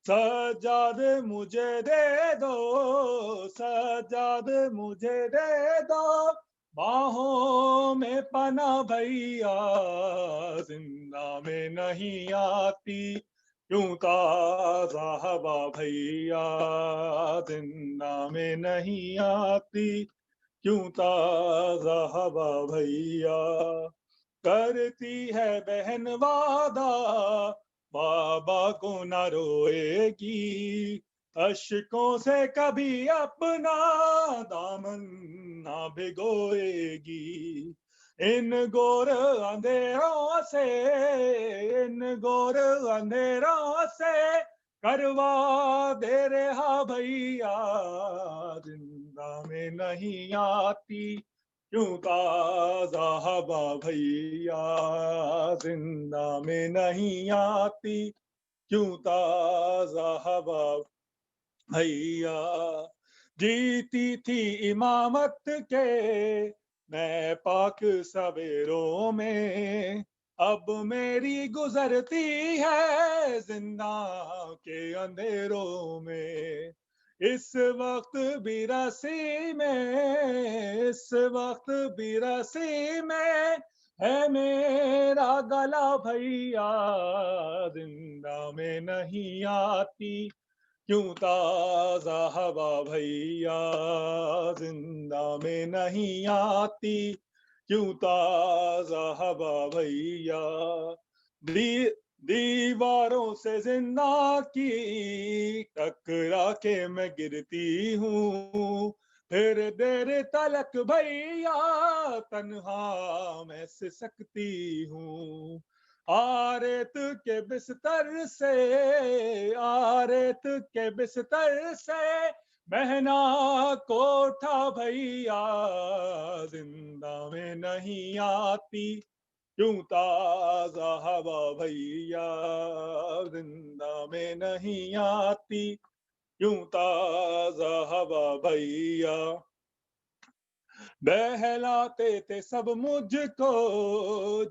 सजाद मुझे दे दो, सजाद मुझे दे दो, बाहों में पना भैया, जिंदा में नहीं आती क्यों ताज़ा हवा भैया, जिंदा में नहीं आती क्यों ताज़ा हवा भैया। करती है बहन वादा, बाबा को न रोएगी, अश्कों से कभी अपना दामन ना भिगोएगी। इन घोर अंधेरों से, इन घोर अंधेरों से करवा दे रहा भैया, जिंदा में नहीं आती क्यों ताज़ा हवा भैया, जिंदा में नहीं आती क्यों ताज़ा हवा भैया। जीती थी इमामत के मैं पाक सवेरों में, अब मेरी गुजरती है जिंदा के अंधेरों में। इस वक्त बिरसी में, इस वक्त बिरसी में है मेरा गला भैया, जिंदा में नहीं आती क्यों ताज़ा हवा भैया, जिंदा में नहीं आती क्यों ताज़ा हवा भैया। दीवारों से जिंदा की टकरा के मैं गिरती हूँ, फिर देर तलक भैया तन्हा मैं सिसकती हूँ। आरेत के बिस्तर से, आरेत के बिस्तर से महना कोठा भैया, जिंदा में नहीं आती क्यों ताज़ा हवा भैया, जिंदा में नहीं आती क्यों ताज़ा हवा भैया। बहलाते थे सब मुझको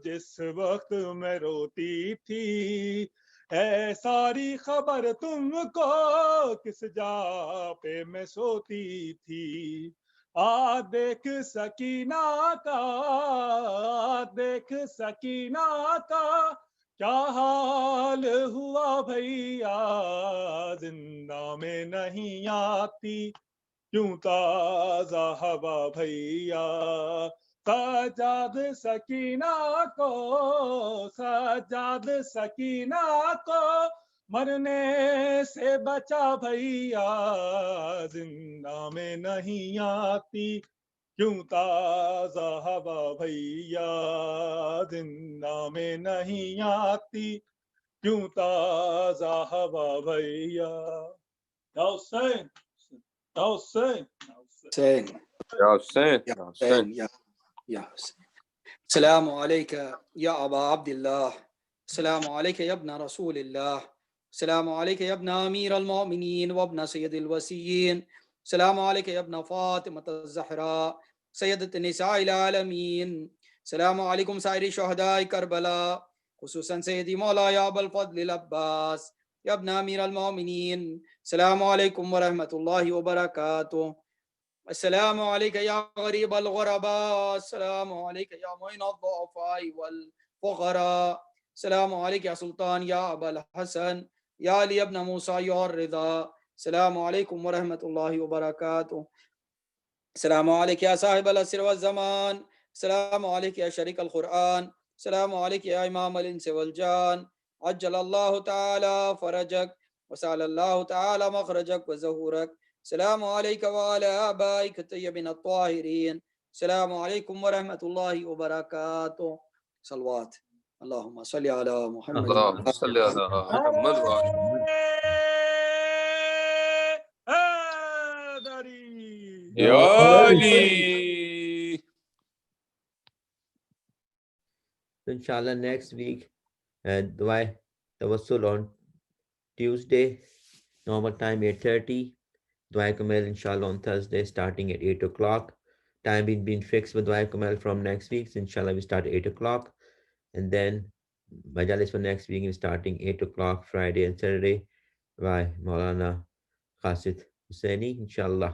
जिस वक्त मैं रोती थी, ऐ सारी खबर तुमको किस जा पे मैं सोती थी। आ देख सकीना का, आ देख सकीना का क्या हाल हुआ भैया, जिंदा में नहीं आती क्यों ताज़ा हवा भैया। सजाद सकीना को, सजाद सकीना को मरने से बचा भैया, जिंदा में नहीं आती क्यों ताज़ा हवा भैया, जिंदा में नहीं आती क्यों ताज़ा हवा भैया। Now sing. Now sing.
Hussein.
Ya Hussein,
Ya
Ya
Hussein.
Hussein.
Ya Hussein. السلام عليك يا أبا عبد الله، السلام عليك يا ابن رسول الله، السلام عليك يا ابن أمير المؤمنين وابن سيد الوسيين، السلام عليك يا ابن فاطمة الزهراء سيدة نساء العالمين، السلام عليكم سائر شهداء كربلاء، خصوصا سيدي مولاي أبا الفضل العباس يا ابن أمير المؤمنين، السلام عليكم ورحمة الله وبركاته. السلام عليك يا غريب الغرباء، السلام عليك يا معين الضعفاء والفقراء، السلام عليك يا سلطان يا أبا الحسن يا علي ابن موسى يا الرضا، السلام عليكم ورحمة الله وبركاته. السلام عليك يا صاحب العصر والزمان، السلام عليك يا شريك القرآن، السلام عليك يا إمام الإنس والجان، عجل الله تعالى فرجك وسأل الله تعالى مخرجك وزهورك. السلام عليك وعلى آبائك الطيبين الطاهرين. السلام عليكم ورحمة الله وبركاته. صلوات اللهم صل على محمد.
اللهم صل على محمد وعلى محمد. Ya Ali.
Inshallah, next week, Dua Tawassul on Tuesday, normal time 8:30. Dua Kamal, inshallah, on Thursday, starting at 8 o'clock. Time been fixed with Dua Kamal from next week. So inshallah, we start at 8 o'clock. And then Majlis for next week is starting 8 o'clock Friday and Saturday by Maulana Qasid Hussaini, inshallah.